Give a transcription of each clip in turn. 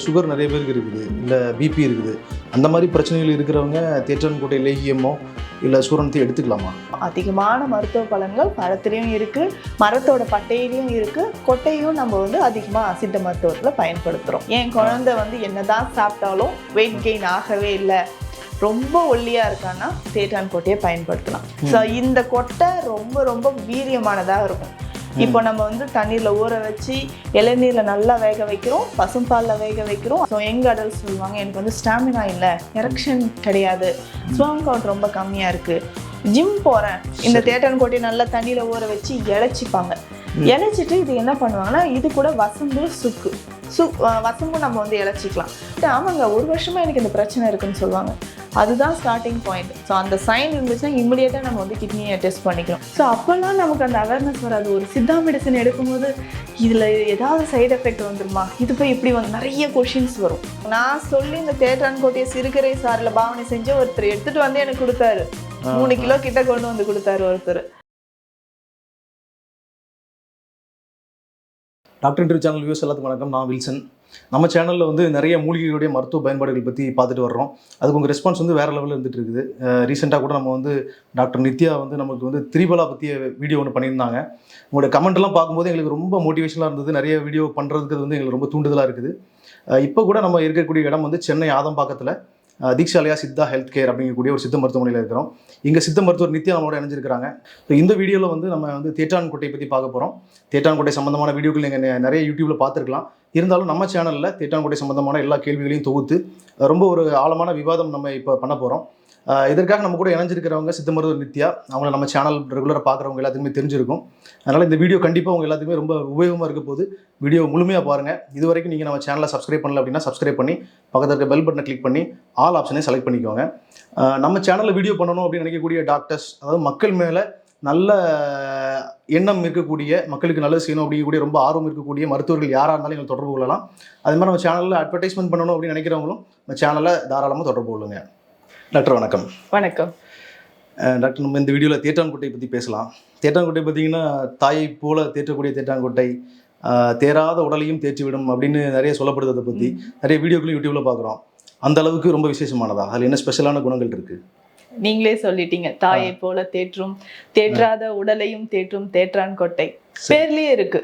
Sugar நிறைய பேருக்கு இருக்குது, இல்லை பிபி இருக்குது. அந்த மாதிரி பிரச்சனைகள் இருக்கிறவங்க தேற்றான்கோட்டை லேகியமோ இல்லை சூரணத்தையும் எடுத்துக்கலாமா? அதிகமான மருத்துவ பலன்கள் பழத்துலேயும் இருக்குது, மரத்தோட பட்டையிலையும் இருக்குது, கொட்டையும் நம்ம அதிகமாக சித்த மருத்துவத்தில் பயன்படுத்துகிறோம். என் குழந்தை என்னதான் சாப்பிட்டாலும் வெயிட் கெயின் ஆகவே இல்லை, ரொம்ப ஒல்லியாக இருக்கான்னா தேற்றான்கோட்டையை பயன்படுத்தலாம். ஸோ இந்த கொட்டை ரொம்ப ரொம்ப வீரியமானதாக இருக்கும். இப்போ நம்ம தண்ணீரில் ஊற வச்சு இளநீரில் நல்லா வேக வைக்கிறோம், பசும்பாலில் வேக வைக்கிறோம். ஸோ எங்கள் அடல்ட் சொல்லுவாங்க, எனக்கு ஸ்டாமினா இல்லை, எரெக்ஷன் கிடையாது, ஸ்பெர்ம் கவுண்ட் ரொம்ப கம்மியாக இருக்குது, ஜிம் போகிறேன். இந்த தேற்றான்கோட்டையை நல்லா தண்ணியில் ஊற வச்சு இழைச்சிப்பாங்க. இழைச்சிட்டு இது என்ன பண்ணுவாங்கன்னா, இது கூட வசம்பு வசம்பு நம்ம இழைச்சிக்கலாம். ஆமாங்க, 1 வருஷமாக எனக்கு இந்த பிரச்சனை இருக்குன்னு சொல்லுவாங்க. அதுதான் ஸ்டார்டிங் பாயிண்ட். ஸோ அந்த சைன் இருந்துச்சுன்னா இம்மிடியேட்டாக நம்ம கிட்னியை டெஸ்ட் பண்ணிக்கிறோம். ஸோ அப்போல்லாம் நமக்கு அந்த அவேர்னஸ் வராது. ஒரு சித்தா மெடிசன் எடுக்கும்போது இதில் ஏதாவது சைடு எஃபெக்ட் வந்துருமா, இது போய் இப்படி நிறைய கொஷின்ஸ் வரும். நான் சொல்லி இந்த தேற்றான்கோட்டையை சிறுகரை சாரில் பாவனை செஞ்சு ஒருத்தர் எடுத்துகிட்டு எனக்கு கொடுத்தாரு. 3 கிலோ கிட்ட கொண்டு கொடுத்தாரு ஒருத்தர். டாக்டர் இன்டர்வியூ சேனல் வியூஸ் எல்லாத்துக்கும் வணக்கம். நான் வில்சன். நம்ம சேனலில் நிறைய மூலிகைகளுடைய மருத்துவ பயன்பாடுகள் பற்றி பார்த்துட்டு வர்றோம். அதுக்கு உங்கள் ரெஸ்பான்ஸ் வேறு லெவலில் இருந்துகிட்டு இருக்குது. ரீசெண்டாக கூட நம்ம டாக்டர் நித்யா நமக்கு திரிபலா பற்றிய வீடியோ ஒன்று பண்ணியிருந்தாங்க. உங்களோட கமெண்ட்லாம் பார்க்கும்போது எங்களுக்கு ரொம்ப மோட்டிவேஷனாக இருந்தது. நிறைய வீடியோ பண்ணுறதுக்கு எங்களுக்கு ரொம்ப தூண்டுதலாக இருக்குது. இப்போ கூட நம்ம இருக்கக்கூடிய இடம் சென்னை ஆதம்பாக்கத்தில் தீக்ஷாலயா சித்தா ஹெல்த் கேர் அப்படிங்கக்கூடிய ஒரு சித்த மருத்துவமனையில் இருக்கிறோம். இங்கே சித்த மருத்துவர் நித்யா நம்மளோட இணைஞ்சிருக்கிறாங்க. ஸோ இந்த வீடியோவில் நம்ம தேற்றான்கோட்டை பற்றி பார்க்க போகிறோம். தேற்றான்கோட்டை சம்மந்தமான வீடியோக்கள் நீங்கள் நிறைய யூடியூப்பில் பார்த்துருக்கலாம். இருந்தாலும் நம்ம சேனலில் தேற்றான்கோட்டை சம்மந்தமான எல்லா கேள்விகளையும் தொகுத்து ரொம்ப ஒரு ஆழமான விவாதம் நம்ம இப்போ பண்ண போகிறோம். இதற்காக நம்ம கூட இணைஞ்சிருக்கிறவங்க சித்த மருத்துவர் நித்யா. அவங்கள நம்ம சேனல் ரெகுலராக பார்க்குறவங்க எல்லாத்துக்குமே தெரிஞ்சிருக்கும். அதனால் இந்த வீடியோ கண்டிப்பாக அவங்க எல்லாத்துக்குமே ரொம்ப உபயோகமாக இருக்க போது. வீடியோ முழுமையாக பாருங்கள். இது வரைக்கும் நீங்கள் நம்ம சேனலை சப்ஸ்கிரைப் பண்ணல அப்படின்னா சப்ஸ்கிரைப் பண்ணி பக்கத்தில் இருக்க பெல் பட்டனை கிளிக் பண்ணி ஆல் ஆப்ஷனை செலக்ட் பண்ணிக்கோங்க. நம்ம சேனலில் வீடியோ பண்ணணும் அப்படின்னு நினைக்கக்கூடிய டாக்டர்ஸ், அதாவது மக்கள் மேலே நல்ல எண்ணம் இருக்கக்கூடிய, மக்களுக்கு நல்லது செய்யணும் அப்படிங்கக்கூடிய ரொம்ப ஆர்வம் இருக்கக்கூடிய மருத்துவர்கள் யாராக இருந்தாலும் எங்களை தொடர்பு கொள்ளலாம். அது மாதிரி நம்ம சேனலில் அட்வர்டைஸ்மெண்ட் பண்ணணும் அப்படின்னு நினைக்கிறவங்களும் நம்ம சேனலை தாராளமாக தொடர்பு கொள்ளுங்க. டாக்டர் வணக்கம். வணக்கம் டாக்டர். நம்ம இந்த வீடியோவில் தேற்றான்கோட்டை பற்றி பேசலாம். தேற்றான்கோட்டை பார்த்தீங்கன்னா தாயை போல தேற்றக்கூடிய தேற்றான்கோட்டை தேராத உடலையும் தேற்றிவிடும் அப்படின்னு நிறைய சொல்லப்படுது. அதை பற்றி நிறைய வீடியோக்களும் யூடியூப்பில் பார்க்குறோம். அந்த அளவுக்கு ரொம்ப விசேஷமானதா? அதில் என்ன ஸ்பெஷலான குணங்கள் இருக்குது? நீங்களே சொல்லிட்டீங்க, தாயை போல தேற்றும், தேற்றாத உடலையும் தேற்றும் தேற்றான்கோட்டை. பேர்லயே இருக்கு,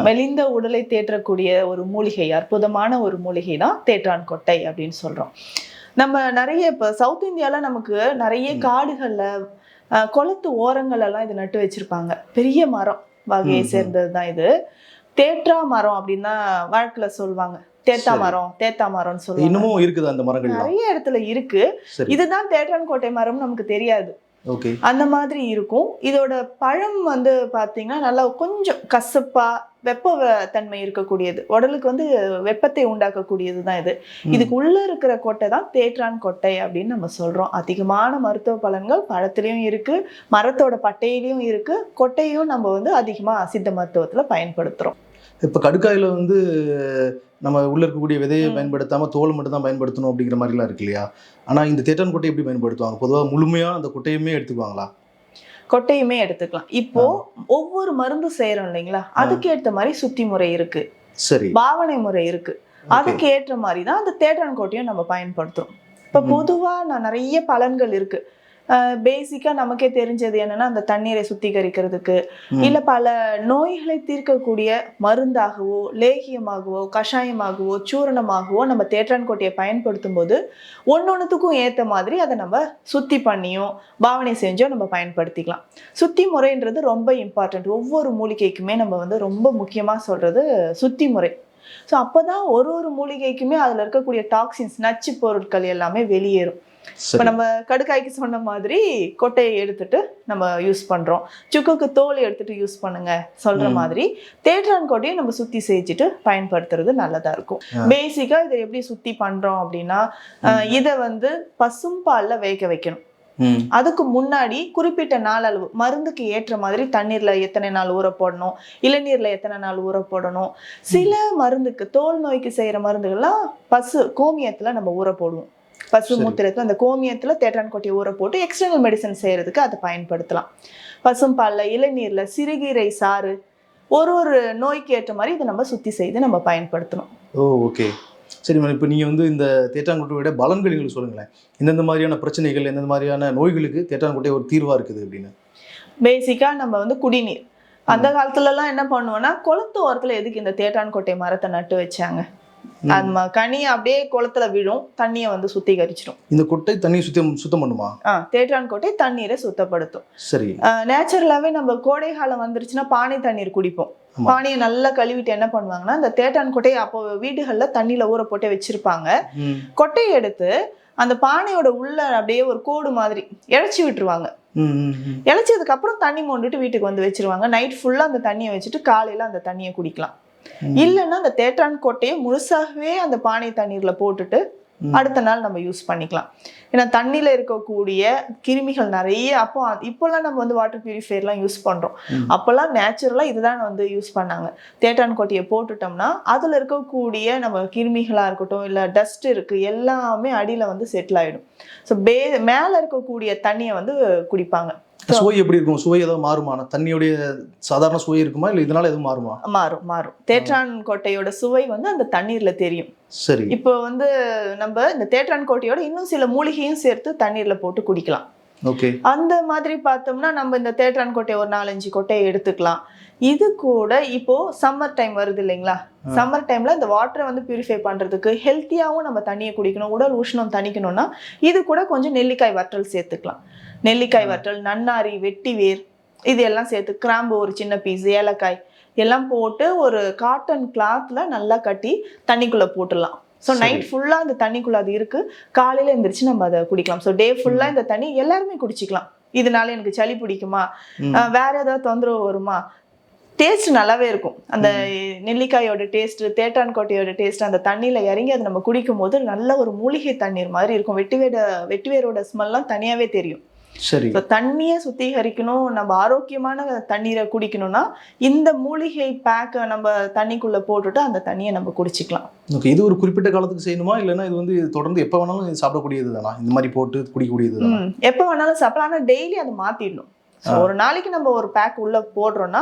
மெலிந்த உடலை தேற்றக்கூடிய ஒரு மூலிகை, அற்புதமான ஒரு மூலிகை தான் தேற்றான்கோட்டை அப்படின்னு சொல்றோம். நம்ம நிறைய இப்போ சவுத் இந்தியாவில் நமக்கு நிறைய காடுகளில் குளத்து ஓரங்கள் எல்லாம் இது நட்டு வச்சிருப்பாங்க. பெரிய மரம் வகையை சேர்ந்தது தான் இது. தேற்றா மரம் அப்படின்னு தான் வழக்கில் சொல்லுவாங்க. தேத்தா மரம்னு சொல்லுவாங்க. இன்னமும் இருக்குது அந்த மரங்கள், நிறைய இடத்துல இருக்கு. இதுதான் தேற்றான்கோட்டை மரம் நமக்கு தெரியாது. அந்த மாதிரி இருக்கும். இதோட பழம் பாத்தீங்கன்னா நல்லா கொஞ்சம் கசப்பா வெப்ப தன்மை இருக்கக்கூடியது, உடலுக்கு வெப்பத்தை உண்டாக்கக்கூடியது தான் இது. இதுக்கு உள்ள இருக்கிற கொட்டை தான் தேற்றான்கோட்டை அப்படின்னு நம்ம சொல்றோம். அதிகமான மருத்துவ பலன்கள் பழத்திலையும் இருக்கு, மரத்தோட பட்டையிலையும் இருக்கு, கொட்டையும் நம்ம அதிகமா சித்த மருத்துவத்துல பயன்படுத்துறோம். இப்போ கடுக்காயில் நம்ம உள்ள இருக்கக்கூடிய விதையை பயன்படுத்தாமல் தோல் மட்டும் தான் பயன்படுத்தணும் அப்படிங்கிற மாதிரிலாம் இருக்கு இல்லையா? ஆனால் இந்த தேற்றான்கோட்டை எப்படி பயன்படுத்துவாங்க? பொதுவாக முழுமையாக அந்த கொட்டையுமே எடுத்துக்குவாங்களா? கொட்டையுமே எடுத்துக்கலாம். இப்போ ஒவ்வொரு மருந்து செய்யறோம் இல்லைங்களா, அதுக்கு ஏற்ற மாதிரி சுத்தி முறை இருக்கு, சரி, பாவனை முறை இருக்கு. அதுக்கு ஏற்ற மாதிரி தான் அந்த தேற்றான்கோட்டையும் நம்ம பயன்படுத்துறோம். இப்போ பொதுவாக நிறைய பலன்கள் இருக்கு. பேசிக்கா நமக்கே தெரிஞ்சது என்னன்னா, அந்த தண்ணீரை சுத்திகரிக்கிறதுக்கு, இல்ல பல நோய்களை தீர்க்கக்கூடிய மருந்தாகவோ லேகியமாகவோ கஷாயமாகவோ சூரணமாகவோ நம்ம தேற்றான்கோட்டையை பயன்படுத்தும் போது ஒன்னொன்னுத்துக்கும் ஏத்த மாதிரி அதை நம்ம சுத்தி பண்ணியோ பாவனை செஞ்சோ நம்ம பயன்படுத்திக்கலாம். சுத்தி முறைன்றது ரொம்ப இம்பார்ட்டன்ட். ஒவ்வொரு மூலிகைக்குமே நம்ம ரொம்ப முக்கியமா சொல்றது சுத்தி முறை. ஸோ அப்போதான் ஒரு மூலிகைக்குமே அதுல இருக்கக்கூடிய டாக்ஸின்ஸ், நச்சு பொருட்கள் எல்லாமே வெளியேறும். இப்போ நம்ம கடுக்காய்க்கு சொன்ன மாதிரி கொட்டையை எடுத்துட்டு நம்ம யூஸ் பண்றோம், சுக்குக்கு தோல் எடுத்துட்டு யூஸ் பண்ணுங்க சொல்ற மாதிரி தேற்றான்கோட்டையை நம்ம சுத்தி செஞ்சுட்டு பயன்படுத்துறது நல்லதா இருக்கும். பேசிக்கா இதை எப்படி சுத்தி பண்றோம் அப்படின்னா, இதை பசும்பால்ல வேக வைக்கணும். அதுக்கு முன்னாடி குறிப்பிட்ட நாள் அளவு மருந்துக்கு ஏற்ற மாதிரி தண்ணீர்ல எத்தனை நாள் ஊற போடணும், இளநீர்ல எத்தனை நாள் ஊற போடணும். சில மருந்துக்கு, தோல் நோய்க்கு செய்யற மருந்துகள்லாம் பசு கோமியத்துல நம்ம ஊற போடுவோம். பசு மூத்திரத்துல அந்த கோமியத்துல தேற்றான்கோட்டையை ஊற போட்டு எக்ஸ்டர்னல் மெடிசன் செய்யறதுக்கு அதை பயன்படுத்தலாம். பசும்பால்ல, இளநீர்ல, சிறுகீரை சாறு, ஒரு நோய்க்கு ஏற்ற மாதிரி இதை நம்ம சுத்தி செய்து நம்ம பயன்படுத்தணும். ஓகே. சரி மேடம், இப்போ நீங்கள் வந்து இந்த தேற்றான்கொட்டையோட பலன்கள் எங்களுக்கு சொல்லுங்களேன். எந்தெந்த மாதிரியான பிரச்சனைகள், எந்தெந்த மாதிரியான நோய்களுக்கு தேற்றான்கொட்டை ஒரு தீர்வாக இருக்குது அப்படின்னு? பேசிக்கா நம்ம வந்து குடிநீர். அந்த காலத்துலலாம் என்ன பண்ணுவோம்னா, குளத்து ஓரத்துல எதுக்கு இந்த தேற்றான்கொட்டை மரத்தை நட்டு வச்சாங்க? அது கனி அப்படியே குளத்துல விழும், தண்ணியை வந்து சுத்திகரிச்சிடும். இந்த கொட்டை தண்ணி சுத்தம் பண்ணுமா? தேற்றான்கொட்டை தண்ணீரை சுத்தப்படுத்தும். சரி. நேச்சுரலாவே நம்ம கோடை காலம் வந்துருச்சுன்னா பானை தண்ணீர் குடிப்போம். பானையை நல்லா கழுவிட்டு என்ன பண்ணுவாங்கன்னா, இந்த தேற்றான்கொட்டையை அப்போ வீடுகள்ல தண்ணியில ஊற போட்டு வச்சிருப்பாங்க. கொட்டையை எடுத்து அந்த பானையோட உள்ள அப்படியே ஒரு கோடு மாதிரி இழைச்சி விட்டுருவாங்க. இழைச்சதுக்கு அப்புறம் தண்ணி மோண்டுட்டு வீட்டுக்கு வந்து வச்சிருவாங்க. நைட் ஃபுல்லா அந்த தண்ணியை வச்சுட்டு காலையில அந்த தண்ணியை குடிக்கலாம். இல்லைன்னா அந்த தேற்றான்கொட்டையை முழுசாகவே அந்த பானை தண்ணீர்ல போட்டுட்டு அடுத்த நாள் நம்ம யூஸ் பண்ணிக்கலாம். ஏன்னா தண்ணியில இருக்கக்கூடிய கிருமிகள் நிறைய, இப்போல்லாம் நம்ம வந்து வாட்டர் பியூரிஃபையர்லாம் யூஸ் பண்றோம். அப்போல்லாம் நேச்சுரலா இதுதான் வந்து யூஸ் பண்ணாங்க. தேற்றான்கொட்டையை போட்டுட்டோம்னா அதுல இருக்கக்கூடிய நம்ம கிருமிகளா இருக்கட்டும், இல்ல டஸ்ட் இருக்கு, எல்லாமே அடியில வந்து செட்டில் ஆயிடும். ஸோ மேல இருக்கக்கூடிய தண்ணியை வந்து குடிப்பாங்க. சுவை எப்படி இருக்கும்? சுவை ஏதாவது மாறுமா? தண்ணியோடைய சாதாரண சுவை இருக்குமா, இல்லை இதனால எதுவும் மாறுமா? மாறும். தேற்றான்கொட்டையோட சுவை வந்து அந்த தண்ணீர்ல தெரியும். சரி. இப்போ வந்து நம்ம இந்த தேற்றான்கொட்டையோட இன்னும் சில மூலிகையும் சேர்த்து தண்ணீர்ல போட்டு குடிக்கலாம். ஓகே. அந்த மாதிரி பார்த்தோம்னா நம்ம இந்த தேற்றான்கொட்டை ஒரு 4-5 கொட்டையை எடுத்துக்கலாம். இது கூட இப்போ சம்மர் டைம் வருது இல்லைங்களா? சம்மர் டைம்ல இந்த வாட்டரை வந்து பியூரிஃபை பண்றதுக்கு, ஹெல்த்தியாகவும் நம்ம தண்ணியை குடிக்கணும், உடல் உஷ்ணம் தணிக்கணும்னா இது கூட கொஞ்சம் நெல்லிக்காய் வற்றல் சேர்த்துக்கலாம். நெல்லிக்காய் வற்றல், நன்னாரி, வெட்டிவேர், இது எல்லாம் சேர்த்து, கிராம்பு ஒரு சின்ன பீஸ், ஏலக்காய் எல்லாம் போட்டு ஒரு காட்டன் கிளாத்ல நல்லா கட்டி தண்ணிக்குள்ள போட்டுடலாம். ஸோ நைட் ஃபுல்லா அந்த தண்ணிக்குள்ள அது இருக்கு, காலையில எந்திரிச்சு நம்ம அதை குடிக்கலாம். ஸோ டே ஃபுல்லா இந்த தண்ணி எல்லாருமே குடிச்சிக்கலாம். இதனால எனக்கு சளி பிடிக்குமா, வேற ஏதாவது தொந்தரவு வருமா, டேஸ்ட் நல்லாவே இருக்கும். அந்த நெல்லிக்காயோட டேஸ்ட், தேற்றான்கொட்டையோட டேஸ்ட் அந்த தண்ணியில இறங்கி அதை நம்ம குடிக்கும் போது நல்ல ஒரு மூலிகை தண்ணீர் மாதிரி இருக்கும். வெட்டிவேரோட ஸ்மெல்லாம் தனியாவே தெரியும். சரி. தண்ணியை சுத்திகரிக்கணும், நம்ம ஆரோக்கியமான தண்ணீரை குடிக்கணும்னா இந்த மூலிகை பேக்கை நம்ம தண்ணிக்குள்ள போட்டுட்டு அந்த தண்ணியை நம்ம குடிச்சிக்கலாம். ஓகே. இது ஒரு குறிப்பிட்ட காலத்துக்கு செய்யணுமா, இல்லைன்னா இது வந்து தொடர்ந்து எப்போ வேணாலும் சாப்பிடக்கூடியது தானா? இந்த மாதிரி போட்டு குடிக்கக்கூடியது தானா? எப்போ வேணாலும் சாப்பிடலாம். ஆனால் டெய்லி அதை மாத்திடணும். ஒரு நாளைக்கு நம்ம ஒரு பேக் உள்ள போடுறோம்னா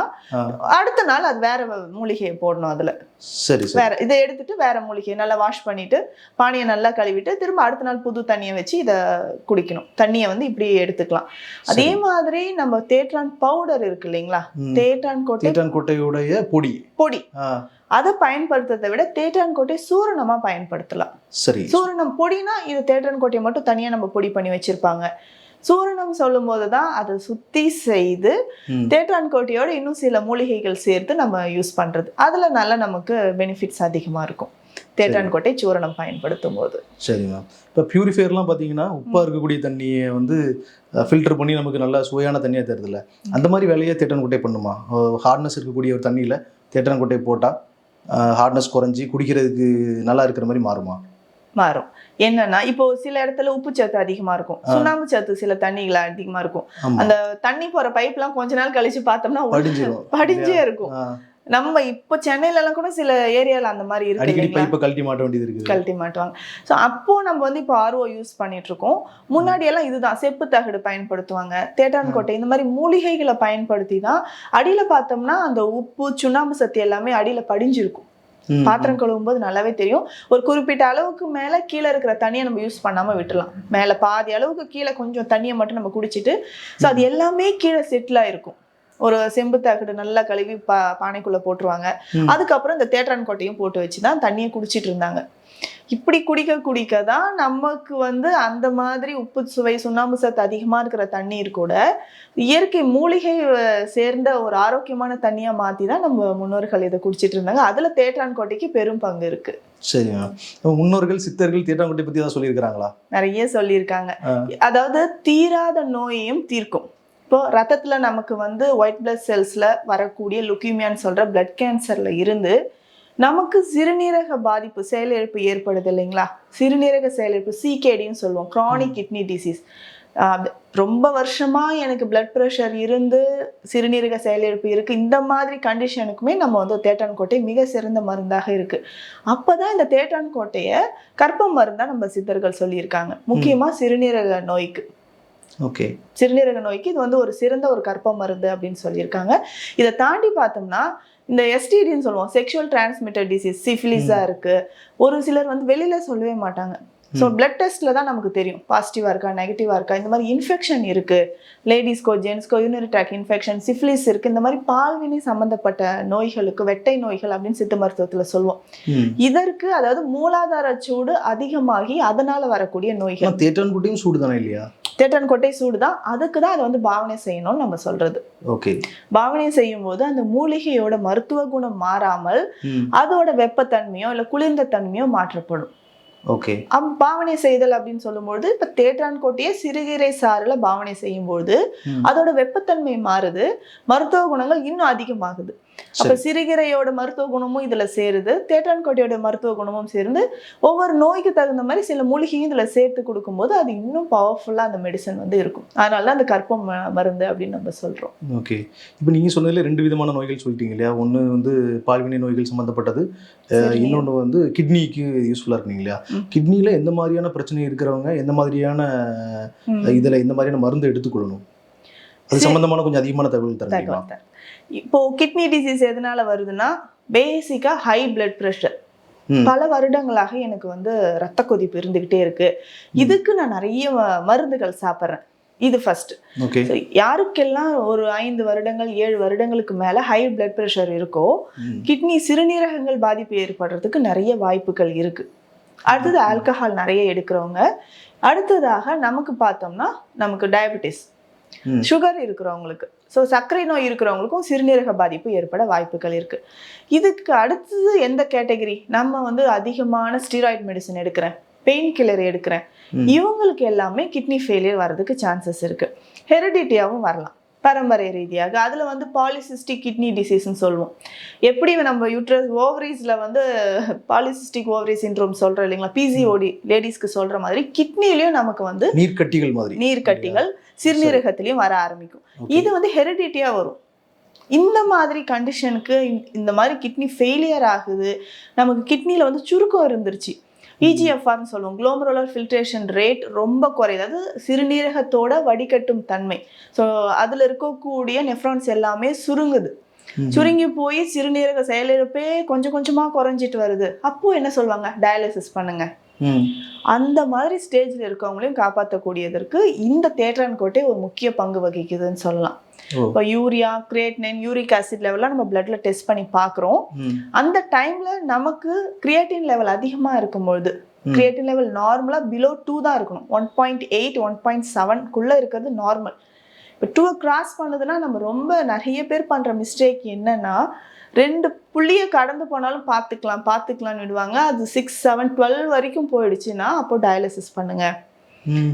அடுத்த நாள் அது வேற மூலிகையை போடணும். அதுல சரி, வேற இதை எடுத்துட்டு வேற மூலிகையை நல்லா வாஷ் பண்ணிட்டு பானையை நல்லா கழுவிட்டு திரும்ப அடுத்த நாள் புது தண்ணியை வச்சு இதை குடிக்கணும். தண்ணியை வந்து இப்படி எடுத்துக்கலாம். அதே மாதிரி நம்ம தேற்றான் பவுடர் இருக்கு இல்லைங்களா? தேற்றான்கொட்டையுடைய பொடி அதை பயன்படுத்துறதை விட தேற்றான்கொட்டை சூரணமா பயன்படுத்தலாம். சரி. சூரணம் பொடினா இது தேற்றான்கொட்டையை மட்டும் தனியா நம்ம பொடி பண்ணி வச்சிருப்பாங்க. சூரணம் சொல்லும் போதுதான் அதை சுத்தி செய்து தேற்றான்கொட்டையோட இன்னும் சில மூலிகைகள் சேர்த்து நம்ம யூஸ் பண்றது. அதுல நல்ல நமக்கு பெனிஃபிட்ஸ் அதிகமா இருக்கும் தேற்றான்கொட்டை சூரணம் பயன்படுத்தும் போது. சரி மேம். இப்போ பியூரிஃபையர்லாம் பார்த்தீங்கன்னா உப்பாக இருக்கக்கூடிய தண்ணியை வந்து ஃபில்டர் பண்ணி நமக்கு நல்லா சுவையான தண்ணியாக தருதில்ல, அந்த மாதிரி வேலையை தேற்றான்கொட்டை பண்ணுமா? ஹார்ட்னஸ் இருக்கக்கூடிய ஒரு தண்ணியில் தேற்றான்கொட்டை போட்டால் ஹார்ட்னஸ் குறைஞ்சி குடிக்கிறதுக்கு நல்லா இருக்கிற மாதிரி மாறுமா? மாறும். என்னன்னா இப்போ சில இடத்துல உப்பு சத்து அதிகமா இருக்கும், சுண்ணாம்பு சத்து சில தண்ணிகள் அதிகமா இருக்கும். அந்த தண்ணி போற பைப் எல்லாம் கொஞ்ச நாள் கழிச்சு பார்த்தோம்னா படிஞ்சே இருக்கும். நம்ம இப்போ சென்னையில எல்லாம் கூட சில ஏரியால அந்த மாதிரி இருக்கு, கழட்டி மாட்ட வேண்டியது இருக்கு, கழட்டி மாட்டுவாங்க. ஸோ அப்போ நம்ம வந்து இப்போ RO யூஸ் பண்ணிட்டு இருக்கோம். முன்னாடி எல்லாம் இதுதான் செப்பு தகடு பயன்படுத்துவாங்க, தேற்றான்கொட்டை இந்த மாதிரி மூலிகைகளை பயன்படுத்தி தான் அடியில பார்த்தோம்னா அந்த உப்பு சுண்ணாம்பு சத்து எல்லாமே அடியில படிஞ்சிருக்கும். பாத்திரம் கழுவும் போது நல்லாவே தெரியும். ஒரு குறிப்பிட்ட அளவுக்கு மேல கீழே இருக்கிற தண்ணியை நம்ம யூஸ் பண்ணாம விட்டுலாம். மேல பாதி அளவுக்கு கீழே கொஞ்சம் தண்ணியை மட்டும் நம்ம குடிச்சிட்டு ஸோ அது எல்லாமே கீழே செட்டில் ஆயிருக்கும். ஒரு செம்பு தகடு நல்லா கழுவி பானைக்குள்ள போட்டுருவாங்க. அதுக்கப்புறம் இந்த தேற்றான்கொட்டையும் போட்டு வச்சுதான் தண்ணியை குடிச்சிட்டு இருந்தாங்க. இப்படி குடிக்க தான் நமக்கு வந்து அந்த மாதிரி உப்பு சுவை சுண்ணாம்பு சத்து அதிகமா இருக்கிற தண்ணீர் கூட இயற்கை மூலிகை சேர்ந்த ஒரு ஆரோக்கியமான தண்ணியா மாத்தி தான் நம்ம முன்னோர்கள் இதை குடிச்சிட்டு இருந்தாங்க. அதுல தேற்றான்கொட்டைக்கு பெரும் பங்கு இருக்கு. சரி. முன்னோர்கள் சித்தர்கள் தேற்றான்கொட்டை பத்தி தான் சொல்லியிருக்கிறாங்களா? நிறைய சொல்லியிருக்காங்க. அதாவது தீராத நோயையும் தீர்க்கும். இப்போ ரத்தத்துல நமக்கு வந்து ஒயிட் பிளட் செல்ஸ்ல வரக்கூடிய லுக்கீமியான்னு சொல்ற பிளட் கேன்சர்ல இருந்து நமக்கு சிறுநீரக பாதிப்பு செயலிழப்பு ஏற்படுது இல்லைங்களா? சிறுநீரக செயலிழப்பு CKDன்னு சொல்லுவோம், கிரானிக் கிட்னி டிசீஸ். ரொம்ப வருஷமா எனக்கு பிளட் ப்ரெஷர் இருந்து சிறுநீரக செயலிழப்பு இருக்கு, இந்த மாதிரி கண்டிஷனுக்குமே நம்ம வந்து தேற்றான்கொட்டை மிக சிறந்த மருந்தாக இருக்கு. அப்பதான் இந்த தேற்றான்கொட்டைய கற்ப மருந்தா நம்ம சித்தர்கள் சொல்லியிருக்காங்க, முக்கியமா சிறுநீரக நோய்க்கு. ஓகே. சிறுநீரக நோய்க்கு இது வந்து ஒரு சிறந்த ஒரு கற்ப மருந்து அப்படின்னு சொல்லியிருக்காங்க. இதை தாண்டி பார்த்தோம்னா இந்த எஸ்டிடின்னு சொல்லுவோம், செக்ஷுவல் டிரான்ஸ்மிட்டட் டிசீஸ், சிஃபிலிஸா இருக்கு. ஒரு சிலர் வந்து வெளியில சொல்லவே மாட்டாங்க. ஸோ பிளட் டெஸ்ட்ல தான் நமக்கு தெரியும் பாசிட்டிவா இருக்கா நெகட்டிவா இருக்கா. இந்த மாதிரி இன்ஃபெக்ஷன் இருக்கு, லேடிஸ்கோ ஜென்ஸ்கோ யூரினரி ட்ராக்ட் இன்ஃபெக்ஷன், சிஃபிலிஸ் இருக்கு. இந்த மாதிரி பால்வினை சம்பந்தப்பட்ட நோய்களுக்கு வெட்டை நோய்கள் அப்படின்னு சித்த மருத்துவத்துல சொல்லுவோம். இதற்கு அதாவது மூலாதார சூடு அதிகமாகி அதனால வரக்கூடிய நோய்கள். தேட்டான் குட்டையும் சூடு தானே இல்லையா? தேட்டான் கொட்டை சூடு தான். அதுக்கு தான் அதை வந்து பாவனை செய்யணும்னு நம்ம சொல்றது. ஓகே. பாவனை செய்யும் போது அந்த மூலிகையோட மருத்துவ குணம் மாறாமல் அதோட வெப்பத்தன்மையோ இல்ல குளிர்ந்த தன்மையோ மாற்றப்படும். ஓகே. பாவனை செய்தல் அப்படின்னு சொல்லும்போது இப்ப தேற்றான் கோட்டையை சிறுகீரை சாறுல பாவனை செய்யும்போது அதோட வெப்பத்தன்மை மாறுது, மருத்துவ குணங்கள் இன்னும் அதிகமாகுது. அப்ப சிறுகீரையோட மருத்துவ குணமும் இதுல சேருது, தேற்றான் கோட்டையோட மருத்துவ குணமும் சேர்ந்து ஒவ்வொரு நோய்க்கு தகுந்த மாதிரி சில மூலிகையும் இதுல சேர்த்து கொடுக்கும்போது அது இன்னும் பவர்ஃபுல்லா அந்த மெடிசன் வந்து இருக்கும். அதனால அந்த கற்பம் மருந்து அப்படின்னு நம்ம சொல்றோம். ஓகே. இப்போ நீங்க சொன்னதுல 2 விதமான நோய்கள் சொல்லிட்டீங்க இல்லையா? ஒன்று வந்து பால்வினை நோய்கள் சம்மந்தப்பட்டது, இன்னொன்று வந்து கிட்னிக்கு யூஸ்ஃபுல்லாக இருக்குங்க இல்லையா? கிட்னியில் எந்த மாதிரியான பிரச்சனை இருக்கிறவங்க எந்த மாதிரியான இதில் எந்த மாதிரியான மருந்து எடுத்துக்கொள்ளணும், அது சம்பந்தமான கொஞ்சம் அதிகமான தகவல் தருவீங்களா? இப்போ கிட்னி டிசீஸ் எதனால வருதுன்னா பேசிக்கா ஹை பிளட் ப்ரெஷர். பல வருடங்களாக எனக்கு வந்து ரத்த கொதிப்பு இருந்துகிட்டே இருக்கு, இதுக்கு நான் நிறைய மருந்துகள் சாப்பிட்றேன். இது ஃபர்ஸ்ட். யாருக்கெல்லாம் ஒரு 5 வருடங்கள் 7 வருடங்களுக்கு மேல ஹை பிளட் ப்ரெஷர் இருக்கோ கிட்னி சிறுநீரகங்கள் பாதிப்பு ஏற்படுறதுக்கு நிறைய வாய்ப்புகள் இருக்கு. அடுத்தது ஆல்கஹால் நிறைய எடுக்கிறவங்க. அடுத்ததாக நமக்கு பார்த்தோம்னா நமக்கு டயபெட்டிஸ், சுகர் இருக்கிறவங்களுக்கு, ஸோ சர்க்கரை நோய் இருக்கிறவங்களுக்கும் சிறுநீரக பாதிப்பு ஏற்பட வாய்ப்புகள் இருக்கு. இதுக்கு அடுத்தது எந்த கேட்டகரி, நம்ம வந்து அதிகமான ஸ்டீராய்டு மெடிசன் எடுக்கிறேன், பெயின் கில்லர் எடுக்கிறேன், இவங்களுக்கு எல்லாமே கிட்னி ஃபெயிலியர் வர்றதுக்கு சான்சஸ் இருக்கு. ஹெரிடிட்டியாவும் வரலாம் பரம்பரை ரீதியாக. அதுல வந்து பாலிசிஸ்டிக் கிட்னி டிசீஸ்ன்னு சொல்லுவோம். எப்படி நம்ம யூட்ரஸ் ஓவரீஸ்ல வந்து பாலிசிஸ்டிக் ஓவரி சிண்ட்ரோம் சொல்றோம் இல்லைங்களா, பிசிஓடி லேடிஸ்க்கு சொல்ற மாதிரி கிட்னிலையும் நமக்கு வந்து நீர்க்கட்டிகள் மாதிரி நீர்க்கட்டிகள் சிறுநீரகத்திலையும் வர ஆரம்பிக்கும். இது வந்து ஹெரிடிட்டியா வரும். இந்த மாதிரி கண்டிஷனுக்கு இந்த மாதிரி கிட்னி ஃபெயிலியர் ஆகுது, நமக்கு கிட்னில வந்து சுருக்கம் இருந்துருச்சு, இஜிஎஃப்ஆர்னு சொல்லுவோம், குளோமருலர் ஃபில்ட்ரேஷன் ரேட் ரொம்ப குறையுது, அது சிறுநீரகத்தோட வடிகட்டும் தன்மை. ஸோ அதில் இருக்கக்கூடிய நெஃப்ரான்ஸ் எல்லாமே சுருங்குது, சுருங்கி போய் சிறுநீரக செயலிழப்பே கொஞ்சம் கொஞ்சமாக குறைஞ்சிட்டு வருது. அப்போ என்ன சொல்லுவாங்க, டயாலிசிஸ் பண்ணுங்க. அந்த மாதிரி ஸ்டேஜில் இருக்கவங்களையும் காப்பாற்றக்கூடியதற்கு இந்த தேற்றான் கோட்டை ஒரு முக்கிய பங்கு வகிக்குதுன்னு சொல்லலாம். இப்போ யூரியா, கிரியேட்டினின், யூரிக் ஆசிட் லெவல்லாம் நம்ம பிளட்ல டெஸ்ட் பண்ணி பார்க்குறோம். அந்த டைம்ல நமக்கு கிரியேட்டின் லெவல் அதிகமாக இருக்கும்பொழுது, கிரியேட்டின் லெவல் நார்மலாக பிலோ 2 தான் இருக்கணும், 1.8 1.7 இருக்கிறது நார்மல். இப்போ 2 கிராஸ் பண்ணுதுன்னா நம்ம ரொம்ப நிறைய பேர் பண்ணுற மிஸ்டேக் என்னன்னா 2 புள்ளியை கடந்து போனாலும் பார்த்துக்கலாம்னு விடுவாங்க. அது 6 7 12 வரைக்கும் போயிடுச்சுன்னா அப்போ டயாலிசிஸ் பண்ணுங்க.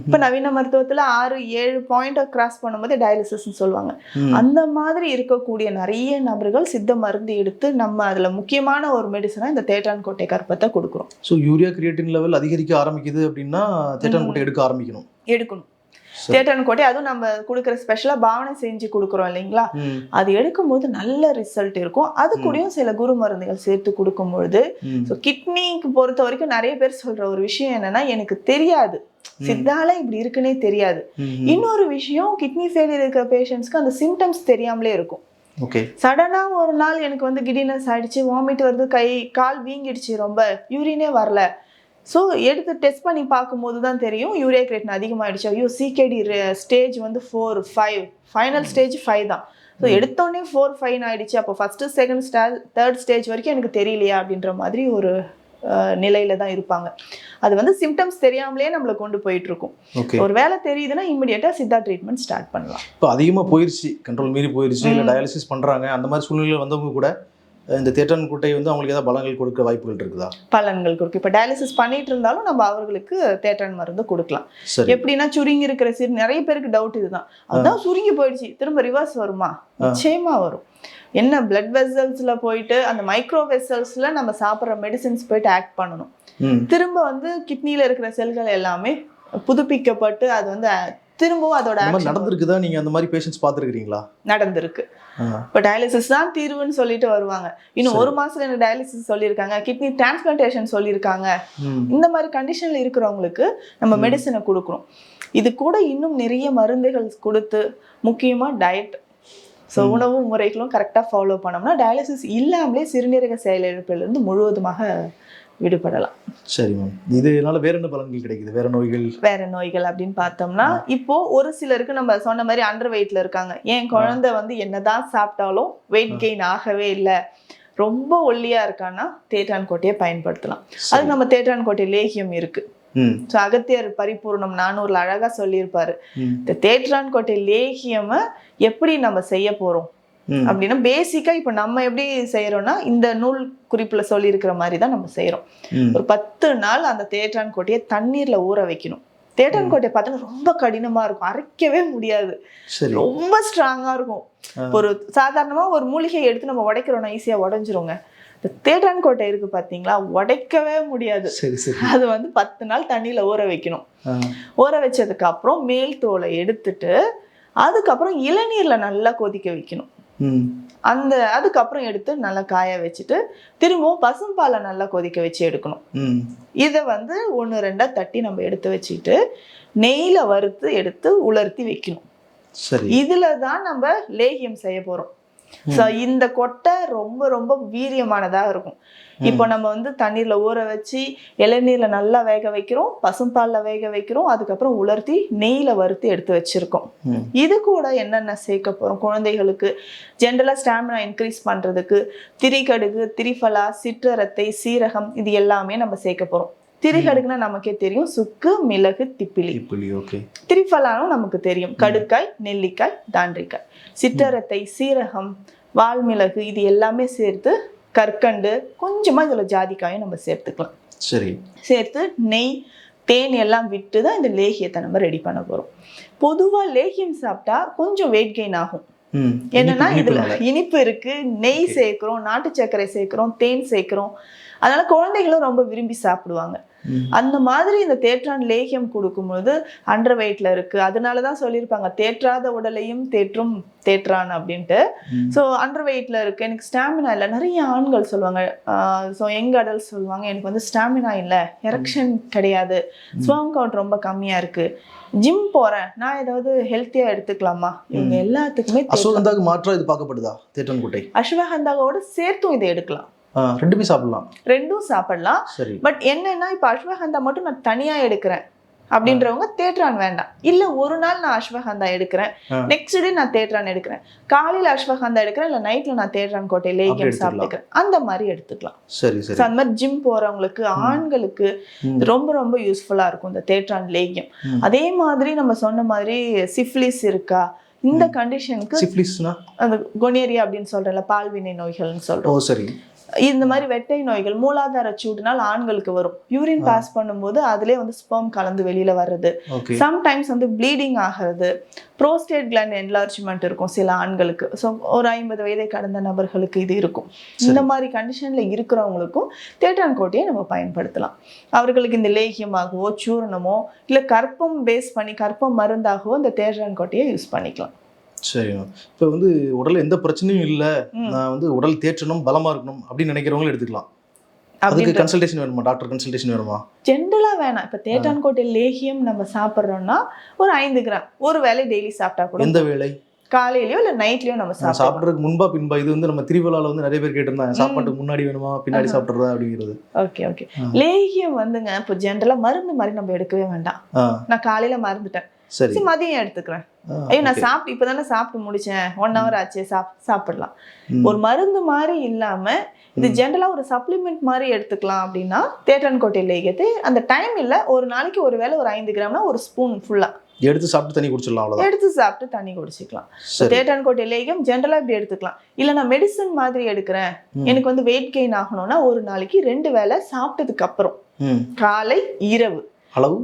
இப்போ நவீன மருத்துவத்தில் 6 7 பாயிண்டை கிராஸ் பண்ணும்போது டயாலிசிஸ்ன்னு சொல்லுவாங்க. அந்த மாதிரி இருக்கக்கூடிய நிறைய நபர்கள் சித்த மருந்து எடுத்து நம்ம அதில் முக்கியமான ஒரு மெடிசனாக இந்த தேற்றான் கோட்டை கற்பத்தை கொடுக்குறோம். ஸோ யூரியா கிரியேட்டின் லெவல் அதிகரிக்க ஆரம்பிக்குது அப்படின்னா தேற்றான் கோட்டை எடுக்கணும். தேற்றான் கோட்டை அதுவும் நம்ம கொடுக்குற ஸ்பெஷலாக பாவனை செஞ்சு கொடுக்குறோம் இல்லைங்களா, அது எடுக்கும்போது நல்ல ரிசல்ட் இருக்கும். அது கூடயும் சில குரு மருந்துகள் சேர்த்து கொடுக்கும்பொழுது கிட்னிக்கு பொறுத்த வரைக்கும் நிறைய பேர் சொல்ற ஒரு விஷயம் என்னன்னா, எனக்கு தெரியாது சித்தால இப்படி இருக்குன்னே தெரியாது. இன்னொரு விஷயம், கிட்னி ஃபெயிலியர் இருக்கிற பேஷண்ட்ஸ்க்கு அந்த சிம்டம்ஸ் தெரியாமலே இருக்கும். சடனா ஒரு நாள் எனக்கு வந்து கிடினஸ் ஆயிடுச்சு, வாமிட் வருது, கை கால் வீங்கிடுச்சு, ரொம்ப யூரினே வரல. ஸோ எடுத்து டெஸ்ட் பண்ணி பார்க்கும்போது தான் தெரியும் யூரியா கிரியேட்டின் அதிகமாகிடுச்சு. ஐயோ சிகேடி ஸ்டேஜ் வந்து 4 5 ஃபைனல் ஸ்டேஜ் 5 தான். ஸோ எடுத்தோடனே 4 5 ஆயிடுச்சு. அப்போ ஃபஸ்ட்டு செகண்ட் தேர்ட் ஸ்டேஜ் வரைக்கும் எனக்கு தெரியலையா அப்படின்ற மாதிரி ஒரு நிலையில தான் இருப்பாங்க. அது வந்து சிம்டம்ஸ் தெரியாமலே நம்மளை கொண்டு போயிட்டு இருக்கும். ஒரு வேலை தெரியுதுன்னா இமிடியேட்டா சித்தா ட்ரீட்மெண்ட் ஸ்டார்ட் பண்ணலாம். இப்போ அதிகமாக போயிருச்சு, கண்ட்ரோல் மீறி போயிருச்சு, இல்லை டயாலிசிஸ் பண்ணுறாங்க, அந்த மாதிரி சூழ்நிலையில் வந்தவங்க கூட இந்த தேற்றான் கோட்டை வந்து அவங்களுக்கு ஏதாவது பலன்கள் கொடுக்க வாய்ப்புகள் இருக்குதா? பலன்கள் கொடுக்கும். இப்போ டயாலிசிஸ் பண்ணிட்டு இருந்தாலும் நம்ம அவர்களுக்கு தேற்றான் மருந்து கொடுக்கலாம். எப்படின்னா சுருங்கி இருக்கிற நிறைய பேருக்கு டவுட் இதுதான், அதுதான் சுருங்கி போயிடுச்சு திரும்ப ரிவர்ஸ் வருமா? நிச்சயமா வரும். என்ன பிளட் வெசல்ஸ்ல போயிட்டு அந்த மைக்ரோ வெசல்ஸ்ல நம்ம சாப்பிட்ற மெடிசின்ஸ் போயிட்டு ஆக்ட் பண்ணணும். திரும்ப வந்து கிட்னியில இருக்கிற செல்கள் எல்லாமே புதுப்பிக்கப்பட்டு அது வந்து திரும்பவும் அதோட நடந்திருக்குதா? நீங்க அந்த மாதிரி பேஷண்ட்ஸ் பார்த்துருக்கீங்களா? நடந்திருக்கு. இப்போ டயாலிசிஸ் தான் தீர்வுன்னு சொல்லிட்டு வருவாங்க, இன்னும் 1 மாசத்துல எனக்கு டயாலிசிஸ் சொல்லியிருக்காங்க, கிட்னி டிரான்ஸ்பிளான்டேஷன் சொல்லியிருக்காங்க. இந்த மாதிரி கண்டிஷன்ல இருக்கிறவங்களுக்கு நம்ம மெடிசனை கொடுக்கணும். இது கூட இன்னும் நிறைய மருந்துகள் கொடுத்து, முக்கியமா டயட், ஸோ உணவு முறைகளும் கரெக்டாக ஃபாலோ பண்ணோம்னா டயாலிசிஸ் இல்லாமலே சிறுநீரக செயலிழப்பிலிருந்து முழுவதுமாக விடுபடலாம். சரி மேம். இதனால வேற என்ன பலன்கள் கிடைக்குது? வேற நோய்கள் அப்படின்னு பார்த்தோம்னா, இப்போ ஒரு சிலருக்கு நம்ம சொன்ன மாதிரி அண்டர் வெயிட்ல இருக்காங்க. என் குழந்தை வந்து என்னதான் சாப்பிட்டாலும் வெயிட் கெயின் ஆகவே இல்லை, ரொம்ப ஒல்லியா இருக்கான்னா தேற்றான் கோட்டையை பயன்படுத்தலாம். அதுக்கு நம்ம தேற்றான் கோட்டை லேகியம் இருக்கு. ஸோ அகத்தியர் பரிபூர்ணம் 400ல் அழகா சொல்லியிருப்பாரு. இந்த தேற்றான் கோட்டை லேகியமை எப்படி நம்ம செய்ய போறோம் அப்படின்னா, பேசிக்கா இப்ப நம்ம எப்படி செய்யறோம்னா இந்த நூல் குறிப்புல சொல்லி இருக்கிற மாதிரி தான் நம்ம செய்யறோம். ஒரு 10 நாள் அந்த தேற்றான் கோட்டையை தண்ணீர்ல ஊற வைக்கணும். தேற்றான் கோட்டையை பார்த்தோன்னா ரொம்ப கடினமா இருக்கும், அரைக்கவே முடியாது, ரொம்ப ஸ்ட்ராங்கா இருக்கும். ஒரு சாதாரணமா ஒரு மூலிகை எடுத்து நம்ம உடைக்கிறோம்னா ஈஸியா உடைஞ்சிருங்க. இந்த தேற்றான் கோட்டை இருக்கு பாத்தீங்களா, உடைக்கவே முடியாது. அது வந்து 10 நாள் தண்ணியில ஊற வைக்கணும். ஊற வச்சதுக்கு அப்புறம் மேல் தோலை எடுத்துட்டு அதுக்கப்புறம் இளநீர்ல நல்லா கொதிக்க வைக்கணும். அதுக்கப்புறம் எடுத்து நல்லா காய வச்சுட்டு திரும்பவும் பசும்பாலை நல்லா கொதிக்க வச்சு எடுக்கணும். இதை வந்து 1-2 தட்டி நம்ம எடுத்து வச்சுட்டு நெய்ல வறுத்து எடுத்து உலர்த்தி வைக்கணும். இதுலதான் நம்ம லேகியம் செய்ய போறோம். ஸோ இந்த கொட்டை ரொம்ப ரொம்ப வீரியமானதா இருக்கும். இப்போ நம்ம வந்து தண்ணீர்ல ஊற வச்சு இளநீர்ல நல்லா வேக வைக்கிறோம், பசும்பால்ல வேக வைக்கிறோம், அதுக்கப்புறம் உலர்த்தி நெய்ல வறுத்து எடுத்து வச்சிருக்கோம். இது கூட என்னென்ன சேர்க்க போறோம்? குழந்தைகளுக்கு ஜென்ரலா ஸ்டாமினா இன்க்ரீஸ் பண்றதுக்கு திரிகடுகு, திரிஃபலா, சிற்றரத்தை, சீரகம் இது எல்லாமே நம்ம சேர்க்க போறோம். திரிகடுகுனா நமக்கே தெரியும், சுக்கு, மிளகு, திப்பிலி. திரிஃபலானும் நமக்கு தெரியும், கடுக்காய், நெல்லிக்காய், தாண்டிக்காய். சிற்றரத்தை, சீரகம், வால்மிளகு இது எல்லாமே சேர்த்து கற்கண்டு, கொஞ்சமா இதுல ஜாதிக்காயும் நம்ம சேர்த்துக்கலாம். சரி, சேர்த்து நெய், தேன் எல்லாம் விட்டு தான் இந்த லேகியத்தை நம்ம ரெடி பண்ண போறோம். பொதுவா லேகியம் சாப்பிட்டா கொஞ்சம் வெயிட் கெயின் ஆகும். என்னன்னா இதுல இனிப்பு இருக்கு, நெய் சேர்க்கிறோம், நாட்டு சர்க்கரை சேர்க்கிறோம், தேன் சேர்க்கிறோம், அதனால குழந்தைகளும் ரொம்ப விரும்பி சாப்பிடுவாங்க. அந்த மாதிரி இந்த தேற்றான் லேகியம் கொடுக்கும்போது அண்டர் வெயிட்ல இருக்கு, அதனாலதான் சொல்லியிருப்பாங்க தேற்றாத உடலையும் தேற்றும் தேற்றான் அப்படின்ட்டு. ஸோ அண்டர் வெயிட்ல இருக்கு, எனக்கு ஸ்டாமினா இல்லை, நிறைய ஆண்கள் சொல்லுவாங்க. ஸோ யங் அடல்ட்ஸ் சொல்லுவாங்க, எனக்கு வந்து ஸ்டாமினா இல்லை, எரெக்ஷன் கிடையாது, ஸ்பெர்ம் கவுண்ட் ரொம்ப கம்மியா இருக்கு, ஜிம் போறேன், நான் ஏதாவது ஹெல்த்தியா எடுத்துக்கலாமா? இவங்க எல்லாத்துக்குமே அஸ்வகந்தாவுக்கு மாற்றா இது பார்க்கப்படுதா தேற்றான் கோட்டை? அஸ்வகந்தாவோட சேர்த்தும் இதை எடுக்கலாம். ரெண்டுமே சாப்பிடலாம், ரெண்டும் சாப்பிடலாம். பட் என்னன்னா இப்ப அஸ்வகந்தா மட்டும் நான் தனியா எடுக்கிறேன் அப்படின்றவங்க தேற்றான் வேண்டாம். இல்ல ஒரு நாள் நான் அஸ்வகந்தா எடுக்கிறேன், நெக்ஸ்ட் டே நான் தேற்றான் எடுக்கிறேன், காலையில அஸ்வகந்தா எடுக்கிறேன், இல்ல நைட்ல நான் தேற்றான் கோட்டை லேகியம் சாப்பிட்டுக்கிறேன், அந்த மாதிரி எடுத்துக்கலாம். சரி சரி. அந்த மாதிரி ஜிம் போறவங்களுக்கு, ஆண்களுக்கு ரொம்ப ரொம்ப யூஸ்ஃபுல்லா இருக்கும் இந்த தேற்றான் லேகியம். அதே மாதிரி நம்ம சொன்ன மாதிரி சிஃபிலிஸ் இருக்கா, இந்த கண்டிஷனுக்கு சிஃபிலிஸ்னா அந்த கொனேரியா அப்படின்னு சொல்றேன்ல, பால்வினை நோய்கள்னு சொல்றோம். சரி. இந்த மாதிரி வெட்டை நோய்கள் மூலாதார சூடுனால் ஆண்களுக்கு வரும். யூரின் பாஸ் பண்ணும்போது அதுலேயே வந்து ஸ்பெர்ம் கலந்து வெளியில வர்றது, சம்டைம்ஸ் வந்து ப்ளீடிங் ஆகிறது, ப்ரோஸ்டேட் கிளாண்ட் என்லார்ஜ்மெண்ட் இருக்கும் சில ஆண்களுக்கு. ஸோ ஒரு 50 வயதை கடந்த நபர்களுக்கு இது இருக்கும். இந்த மாதிரி கண்டிஷன்ல இருக்கிறவங்களுக்கும் தேற்றான் கோட்டையை நம்ம பயன்படுத்தலாம். அவர்களுக்கு இந்த லேகியமாகவோ சூரணமோ இல்லை கற்பம் பேஸ் பண்ணி கற்பம் மருந்தாகவோ இந்த தேற்றான் கோட்டையை யூஸ் பண்ணிக்கலாம். சரி. இப்போ வந்து உடல்ல எந்த பிரச்சனையும் இல்லை, நான் வந்து உடல் தேற்றணும், பலமா இருக்கணும் அப்படின்னு நினைக்கிறவங்களும் எடுத்துக்கலாம். அதுக்கு கன்சல்டேஷன் வேணுமா? டாக்டர் கன்சல்டேஷன் வேணுமா? ஜென்ரலா வேணாம். இப்போ தேற்றான் கோட்டை லேகியம் நம்ம சாப்பிட்றோம்னா ஒரு 5 கிராம் ஒரு வேளை டெய்லி சாப்பிட்டா கூட. எந்த வேளை? காலையிலயோ இல்ல நைட்லயோ நம்ம சாப்பிட்றதுக்கு முன்பா பின்பா? இது வந்து நம்ம திருவிழாவில் வந்து நிறைய பேர் கேட்டிருந்தாங்க, சாப்பாட்டுக்கு முன்னாடி வேணுமா பின்னாடி சாப்பிட்றதா அப்படிங்கிறது. Okay okay. லேகியம் வந்துங்க இப்போ ஜென்ரலா மருந்து மாதிரி நம்ம எடுக்கவே வேண்டாம். நான் காலையில மறந்துட்டேன், சரி மதியம் எடுத்துக்கிறேன், ஐயோ நான் சாப்பிட்டு இப்பதானே சாப்பிட்டு முடிச்சேன், 1 hour ஆச்சு, சாப்பிடலாம். ஒரு மருந்து மாதிரி இல்லாம இது ஜென்ரலா ஒரு சப்ளிமெண்ட் மாதிரி எடுத்துக்கலாம். அப்படின்னா தேற்றான் கோட்டை லேகியத்தை அந்த டைம் இல்ல, ஒரு நாளைக்கு ஒரு வேளை ஒரு 5 கிராம்னா ஒரு ஸ்பூன் ஃபுல்லா எடுத்து சாப்பிட்டு தண்ணி குடிச்சிடலாம். அவ்வளவுதான், எடுத்து சாப்பிட்டு தண்ணி குடிச்சிக்கலாம். தேற்றான் கோட்டை லேகியம் ஜென்ரலா இப்படி எடுத்துக்கலாம். இல்ல நான் மெடிசன் மாதிரி எடுக்கிறேன், எனக்கு வந்து வெயிட் கெயின் ஆகணும்னா ஒரு நாளைக்கு 2 வேளை சாப்பிட்டதுக்கு அப்புறம் காலை இரவு அளவு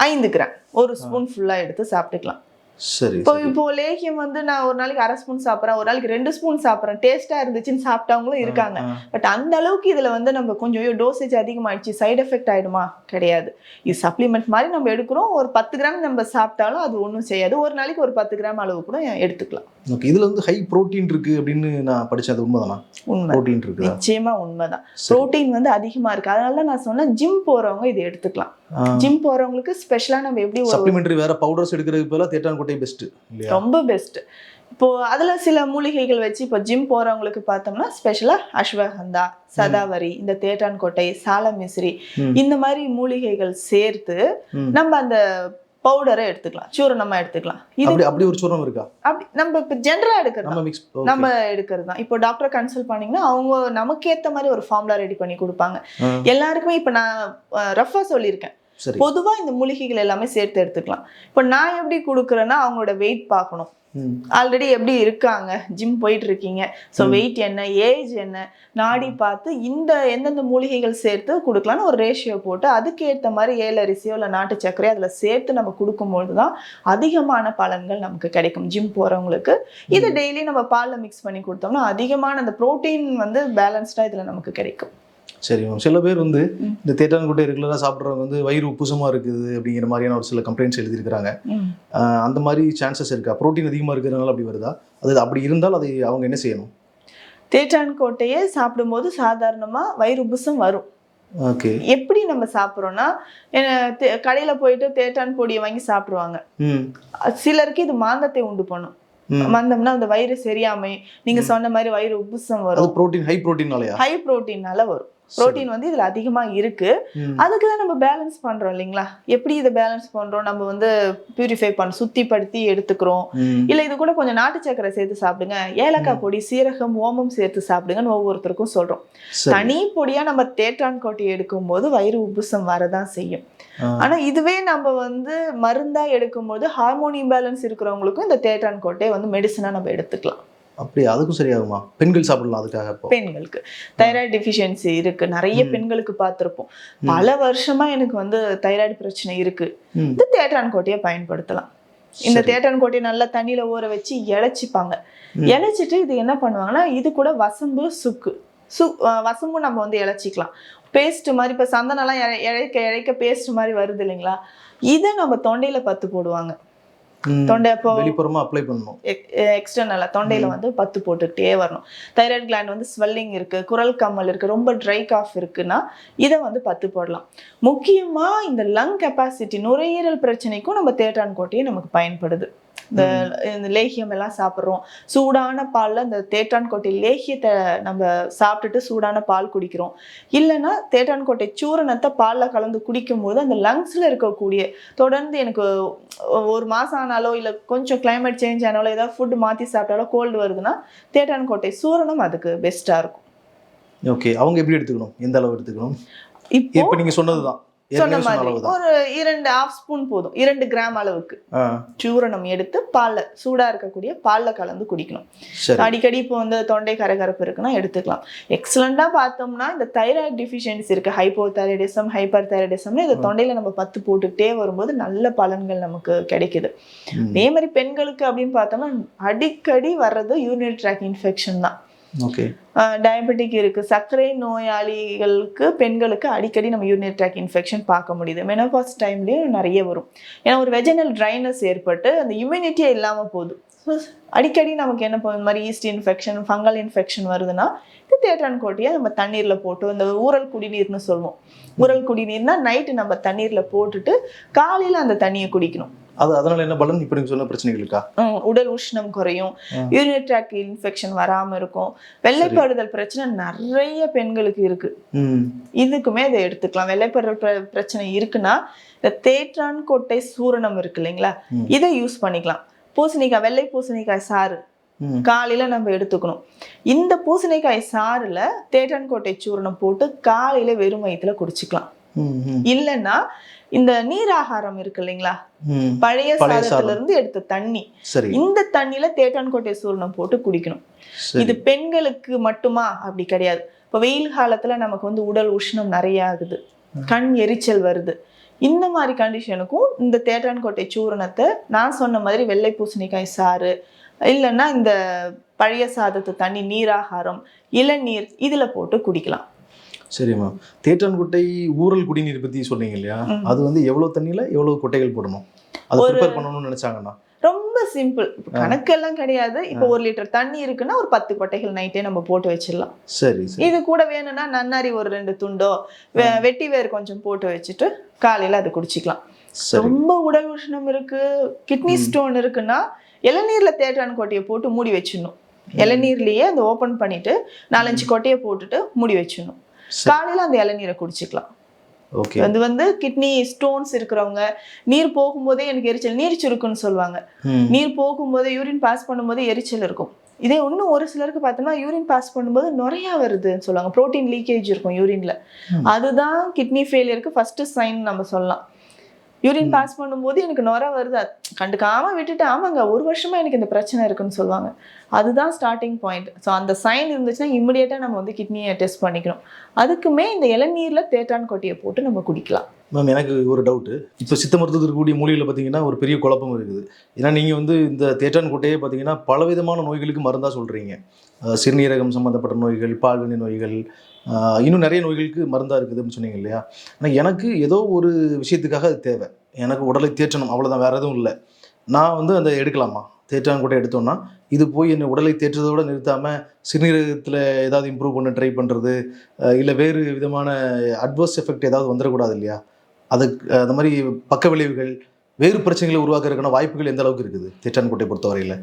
5 கிராம் ஒரு ஸ்பூன் ஃபுல்லா எடுத்து சாப்பிட்டுக்கலாம். சரி. இப்போ லேகியம் வந்து நான் ஒரு நாளைக்கு 1/2 ஸ்பூன் சாப்பிட்றேன், ஒரு நாளைக்கு 2 ஸ்பூன் சாப்பிட்றேன், டேஸ்டா இருந்துச்சுன்னு சாப்பிட்டவங்களும் இருக்காங்க. பட் அந்த அளவுக்கு இதுல வந்து நம்ம கொஞ்சம் டோசேஜ் அதிகமாயிடுச்சு, சைடு எஃபெக்ட் ஆயிடுமா? கிடையாது. இது சப்ளிமெண்ட் மாதிரி நம்ம எடுக்கிறோம். ஒரு 10 கிராம் நம்ம சாப்பிட்டாலும் அது ஒன்றும் செய்யாது. ஒரு நாளைக்கு ஒரு 10 கிராம் அளவு கூட எடுத்துக்கலாம். ஓகே, இதுல வந்து ஹை புரோட்டீன் இருக்கு அப்படின்னு நான் படிச்சேன், அது உண்மைதானா? உண்மை, புரோட்டீன் இருக்கு, நிச்சயமா உண்மைதான். புரோட்டீன் வந்து அதிகமா இருக்கு. அதனால நான் சொன்னேன், ஜிம் போறவங்க இது எடுத்துக்கலாம். ஜிம் போறவங்களுக்கு ஸ்பெஷலா நம்ம எப்படி சப்ளிமெண்டரி வேற பவுடர்ஸ் எடுக்கிறதுக்கு பதிலா தேட்டான்கொட்டை பெஸ்ட் இல்லையா? ரொம்ப பெஸ்ட். இப்போ அதுல சில மூலிகைகள் வச்சு இப்போ ஜிம் போறவங்களுக்கு பார்த்தோம்னா ஸ்பெஷலா அஸ்வகந்தா, சதாவரி, இந்த தேட்டான்கொட்டை, சாலமிஸ்ரி, இந்த மாதிரி மூலிகைகள் சேர்த்து நம்ம அந்த பவுடரை எடுத்துக்கலாம், சூரணமா எடுத்துக்கலாம். இது அப்படி ஒரு சூரணம் இருக்கா? அப்படி நம்ம இப்போ ஜென்ரலா எடுக்கிறது, நம்ம எடுக்கிறது தான். இப்போ டாக்டர் கன்சல்ட் பண்ணீங்கன்னா அவங்க நமக்கு ஏத்த மாதிரி ஒரு ஃபார்முலா ரெடி பண்ணி கொடுப்பாங்க. எல்லாருக்குமே இப்போ நான் ரஃபா சொல்லியிருக்கேன், பொதுவா இந்த மூலிகைகள் எல்லாமே சேர்த்து எடுத்துக்கலாம். இப்போ நான் எப்படி கொடுக்குறேன்னா அவங்களோட வெயிட் பார்க்கணும், ஆல்ரெடி எப்படி இருக்காங்க, ஜிம் போயிட்டு இருக்கீங்க, ஸோ வெயிட் என்ன, ஏஜ் என்ன, நாடி பார்த்து இந்த எந்தெந்த மூலிகைகள் சேர்த்து கொடுக்கலான்னு ஒரு ரேஷியோ போட்டு அதுக்கேற்ற மாதிரி ஏலரிசியோ இல்லை நாட்டு சர்க்கரையோ அதில் சேர்த்து நம்ம கொடுக்கும்போது தான் அதிகமான பலன்கள் நமக்கு கிடைக்கும் ஜிம் போகிறவங்களுக்கு. இதை டெய்லி நம்ம பாலில் மிக்ஸ் பண்ணி கொடுத்தோம்னா அதிகமான அந்த ப்ரோட்டீன் வந்து பேலன்ஸ்டாக இதில் நமக்கு கிடைக்கும். சரி மேம், சில பேர் வந்து இந்த தேட்டான்கொட்டை ரெகுலராக சாப்பிட்றவங்க வந்து வயிறு உப்புசமாக இருக்குது அப்படிங்கிற மாதிரியான ஒரு சில கம்ப்ளைண்ட்ஸ் எழுதியிருக்கிறாங்க. அந்த மாதிரி சான்சஸ் இருக்கா? ப்ரோட்டீன் அதிகமாக இருக்கிறதுனால அப்படி வருதா? அது அப்படி இருந்தால் அதை அவங்க என்ன செய்யணும்? தேட்டான்கொட்டையை சாப்பிடும்போது சாதாரணமாக வயிறு உப்புசம் வரும். ஓகே, எப்படி நம்ம சாப்பிட்றோன்னா கடையில் போயிட்டு தேட்டான் பொடியை வாங்கி சாப்பிடுவாங்க. சிலருக்கு இது மாந்தத்தை உண்டு பண்ணும். மந்தம்னா அந்த வயிறு சரியாமை, நீங்க சொன்ன மாதிரி வயிறு உப்புசம் வரும். புரோட்டீன் ஹை புரோட்டீன்னால வரும். புரோட்டீன் வந்து இதுல அதிகமா இருக்கு. அதுக்கு தான் நம்ம பேலன்ஸ் பண்றோம் இல்லைங்களா? எப்படி இதை பேலன்ஸ் பண்றோம்? நம்ம வந்து பியூரிஃபை பண்ண சுத்திப்படுத்தி எடுத்துக்கிறோம். இல்ல இது கூட கொஞ்சம் நாட்டு சக்கரை சேர்த்து சாப்பிடுங்க, ஏலக்காய் பொடி, சீரகம், ஓமம் சேர்த்து சாப்பிடுங்கன்னு ஒவ்வொருத்தருக்கும் சொல்றோம். தனி பொடியா நம்ம தேட்டான்கொட்டை எடுக்கும் போது வயிறு உப்புசம் வரதான் செய்யும். ஆனா இதுவே நம்ம வந்து மருந்தா எடுக்கும்போது ஹார்மோன் இம்பேலன்ஸ் இருக்கிறவங்களுக்கும் இந்த தேட்டான்கொட்டை வந்து மெடிசனா நம்ம எடுத்துக்கலாம். அப்படி அதுக்கும் சரியாகுமா? பெண்கள் சாப்பிடலாம் அதுக்காக? பெண்களுக்கு தைராய்டு டிஃபிஷியன்சி இருக்கு, நிறைய பெண்களுக்கு பார்த்துருப்போம். பல வருஷமா எனக்கு வந்து தைராய்டு பிரச்சனை இருக்கு, இந்த தேட்டான்கொட்டையை பயன்படுத்தலாம். இந்த தேட்டான்கொட்டையை நல்லா தண்ணியில ஊற வச்சு இழைச்சிப்பாங்க. இழைச்சிட்டு இது என்ன பண்ணுவாங்கன்னா இது கூட வசம்பு, சுக்கு, வசம்பும் நம்ம வந்து இழைச்சிக்கலாம். பேஸ்ட் மாதிரி இப்போ சந்தனம்லாம் இழைக்க பேஸ்ட் மாதிரி வருது இல்லைங்களா? இதை நம்ம தொண்டையில பத்து போடுவாங்க. தொண்டை அப்போ வெளிப்புறமா அப்ளை பண்ணணும், எக்ஸ்டர்னலா தொண்டையில வந்து பத்து போட்டுக்கிட்டே வரணும். தைராய்டு கிளாண்ட் வந்து ஸ்வெல்லிங் இருக்கு, குரல் கம்மல் இருக்கு, ரொம்ப ட்ரை காஃப் இருக்குன்னா இதை வந்து பத்து போடலாம். முக்கியமா இந்த லங் கெப்பாசிட்டி, நுரையீரல் பிரச்சனைக்கும் நம்ம தேட்டான்கொட்டையை நமக்கு பயன்படுது. இந்த லேகியம் எல்லாம் சாப்பிட்றோம், சூடான பாலில் இந்த தேட்டான்கொட்டை லேகியத்தை நம்ம சாப்பிட்டுட்டு சூடான பால் குடிக்கிறோம். இல்லைன்னா தேட்டான்கொட்டை சூரணத்தை பாலில் கலந்து குடிக்கும் போது அந்த லங்ஸில் இருக்கக்கூடிய தொடர்ந்து எனக்கு ஒரு மாதம் ஆனாலோ இல்லை கொஞ்சம் கிளைமேட் சேஞ்ச் ஆனாலோ ஏதாவது ஃபுட்டு மாற்றி சாப்பிட்டாலோ கோல்டு வருதுன்னா தேட்டான்கொட்டை சூரணம் அதுக்கு பெஸ்ட்டாக இருக்கும். ஓகே, அவங்க எப்படி எடுத்துக்கணும், எந்த அளவு எடுத்துக்கணும்? இப்போ நீங்கள் சொன்னதுதான் சொன்ன மாதிரி ஒரு 2.5 ஸ்பூன் போதும், 2 கிராம் அளவுக்கு சூரணம் எடுத்து பால்ல, சூடா இருக்கக்கூடிய பால்ல கலந்து குடிக்கணும். அடிக்கடி இப்போ வந்து தொண்டை கரகரப்பு இருக்குன்னா எடுத்துக்கலாம். எக்ஸலண்டா பார்த்தோம்னா இந்த தைராய்டு டிஃபிஷியன்சி இருக்கு, ஹைப்போதைராய்டிசம், ஹைப்பர் தைராய்டிசம்னு இந்த தொண்டையில நம்ம பத்து போட்டுக்கிட்டே வரும்போது நல்ல பலன்கள் நமக்கு கிடைக்குது. அதே மாதிரி பெண்களுக்கு அப்படின்னு பார்த்தோம்னா அடிக்கடி வர்றது யூரினரி ட்ராக் இன்ஃபெக்ஷன் தான். டயபெட்டிக் இருக்கு, சர்க்கரை நோயாளிகளுக்கு பெண்களுக்கு அடிக்கடி நம்ம யூரினரி ட்ராக் இன்ஃபெக்ஷன் பார்க்க முடியுது. மெனோபாஸ் டைம்லயும் நிறைய வரும். ஏன்னா ஒரு வெஜினல் ட்ரைனஸ் ஏற்பட்டு அந்த இம்யூனிட்டியே இல்லாமல் போகுது. அடிக்கடி நமக்கு என்ன இந்த மாதிரி ஈஸ்ட் இன்ஃபெக்ஷன், ஃபங்கல் இன்ஃபெக்ஷன் வருதுன்னா இந்த தேட்டான்கொட்டையை நம்ம தண்ணீர்ல போட்டு, இந்த ஊறல் குடிநீர்னு சொல்லுவோம், ஊறல் குடிநீர்னா நைட்டு நம்ம தண்ணீர்ல போட்டுட்டு காலையில அந்த தண்ணியை குடிக்கணும். அதனால என்ன பலன்? இப்ப நீங்க சொன்ன பிரச்சனைகளுக்கா? உடல் உஷ்ணம் குறையும், யூரினரி ட்ராக் இன்ஃபெக்ஷன் வராம இருக்கும். வெள்ளைப்படுதல் பிரச்சனை நிறைய பெண்களுக்கு இருக்கு, இதுக்குமே இதை எடுத்துக்கலாம். வெள்ளைப்படுதல் பிரச்சனை இருக்குன்னா இந்த தேட்டான்கொட்டை சூரணம் இருக்கு இல்லைங்களா, இதை யூஸ் பண்ணிக்கலாம். பூசணிக்காய், வெள்ளை பூசணிக்காய் சாறு காலையில நம்ம எடுத்துக்கணும். இந்த பூசணிக்காய் சாறுல தேட்டான்கொட்டை சூரணம் போட்டு காலையில வெறும் வயிற்றுல குடிச்சுக்கலாம். இல்லைன்னா இந்த நீராகாரம் இருக்கு இல்லைங்களா, பழைய சாதத்துல இருந்து எடுத்த தண்ணி, இந்த தண்ணியில தேட்டான்கொட்டை சூரணம் போட்டு குடிக்கணும். இது பெண்களுக்கு மட்டுமா? அப்படி கிடையாது. இப்ப வெயில் காலத்துல நமக்கு வந்து உடல் உஷ்ணம் நிறைய ஆகுது, கண் எரிச்சல் வருது, இந்த மாதிரி கண்டிஷனுக்கும் இந்த தேட்டான்கொட்டை சூரணத்தை நான் சொன்ன மாதிரி வெள்ளை பூசணிக்காய் சாறு, இல்லைன்னா இந்த பழைய சாதத்து தண்ணி, நீராகாரம், இளநீர் இதுல போட்டு குடிக்கலாம். சரிம்மா, தேட்டான்கொட்டை ஊறல் குடிநீர் பத்தி சொன்னீங்க இல்லையா, அது வந்து எவ்வளவு தண்ணியில எவ்வளவு கொட்டைகள் போடணும், அதை ப்ரிப்பேர் பண்ணணும்னு நினைச்சாங்கன்னா? ரொம்ப சிம்பிள், கணக்கெல்லாம் கிடையாது. இப்போ 1 லிட்டர் தண்ணி இருக்குன்னா ஒரு 10 கொட்டைகள் நைட்டே நம்ம போட்டு வச்சிடலாம். சரி. இது கூட வேணும்னா நன்னாரி ஒரு 2 துண்டோ வெட்டி வேர் கொஞ்சம் போட்டு வச்சுட்டு காலையில அது குடிச்சிக்கலாம். ரொம்ப உடல் உஷ்ணம் இருக்கு, கிட்னி ஸ்டோன் இருக்குன்னா இளநீர்ல தேற்றான் கொட்டையை போட்டு மூடி வச்சிடணும். இளநீர்லயே அந்த ஓபன் பண்ணிட்டு 4-5 கொட்டையை போட்டுட்டு மூடி வச்சிடணும். காலையில அந்த இளநீரை குடிச்சிக்கலாம். அது வந்து கிட்னி ஸ்டோன்ஸ் இருக்கிறவங்க நீர் போகும்போதே எனக்கு எரிச்சல், நீர் சுருக்குன்னு சொல்லுவாங்க. நீர் போகும்போதே யூரின் பாஸ் பண்ணும்போது எரிச்சல் இருக்கும். இதே இன்னும் ஒரு சிலருக்கு பார்த்தோம்னா யூரின் பாஸ் பண்ணும்போது நுரையா வருதுன்னு சொல்லுவாங்க. புரோட்டீன் லீக்கேஜ் இருக்கும் யூரின்ல. அதுதான் கிட்னி ஃபெயிலியருக்கு ஃபர்ஸ்ட் சைன் நம்ம சொல்லலாம். யூரின் பாஸ் பண்ணும்போது எனக்கு நுரை வருது, கண்டுக்காம விட்டுட்டு ஆமாங்க 1 வருஷமா எனக்கு இந்த பிரச்சனை இருக்குன்னு சொல்லுவாங்க. அதுதான் ஸ்டார்டிங் பாயிண்ட். ஸோ அந்த சைன் இருந்துச்சுன்னா இம்மிடியேட்டாக நம்ம வந்து கிட்னியை டெஸ்ட் பண்ணிக்கணும். அதுக்குமே இந்த இளநீர்ல தேற்றான் கொட்டையை போட்டு நம்ம குடிக்கலாம். மேம், எனக்கு ஒரு டவுட்டு. இப்போ சித்த மருத்துவத்தில் இருக்கக்கூடிய மூலிகையில் பார்த்தீங்கன்னா ஒரு பெரிய குழப்பம் இருக்குது. ஏன்னா நீங்கள் வந்து இந்த தேற்றான் கொட்டையே பார்த்தீங்கன்னா பலவிதமான நோய்களுக்கு மருந்தாக சொல்கிறீங்க. சிறுநீரகம் சம்மந்தப்பட்ட நோய்கள், பால்வினை நோய்கள், இன்னும் நிறைய நோய்களுக்கு மருந்தாக இருக்குது அப்படின்னு சொன்னீங்க இல்லையா? ஆனால் எனக்கு ஏதோ ஒரு விஷயத்துக்காக அது தேவை, எனக்கு உடலை தேற்றணும், அவ்வளோதான், வேறு எதுவும் இல்லை. நான் வந்து அந்த எடுக்கலாமா? தேற்றான் கொட்டை எடுத்தோன்னா இது போய் என்னை உடலை தேற்றதோடு நிறுத்தாமல் சிறுநீரகத்தில் ஏதாவது இம்ப்ரூவ் பண்ண ட்ரை பண்ணுறது, இல்லை வேறு விதமான அட்வர்ஸ் எஃபெக்ட் ஏதாவது வந்துடக்கூடாது இல்லையா? அதுக்கு அந்த மாதிரி பக்க விளைவுகள், வேறு பிரச்சனைகளை உருவாக்குறதுக்கான வாய்ப்புகள் எந்த அளவுக்கு இருக்குது தேற்றான் கொட்டையை பொறுத்தவரையில்?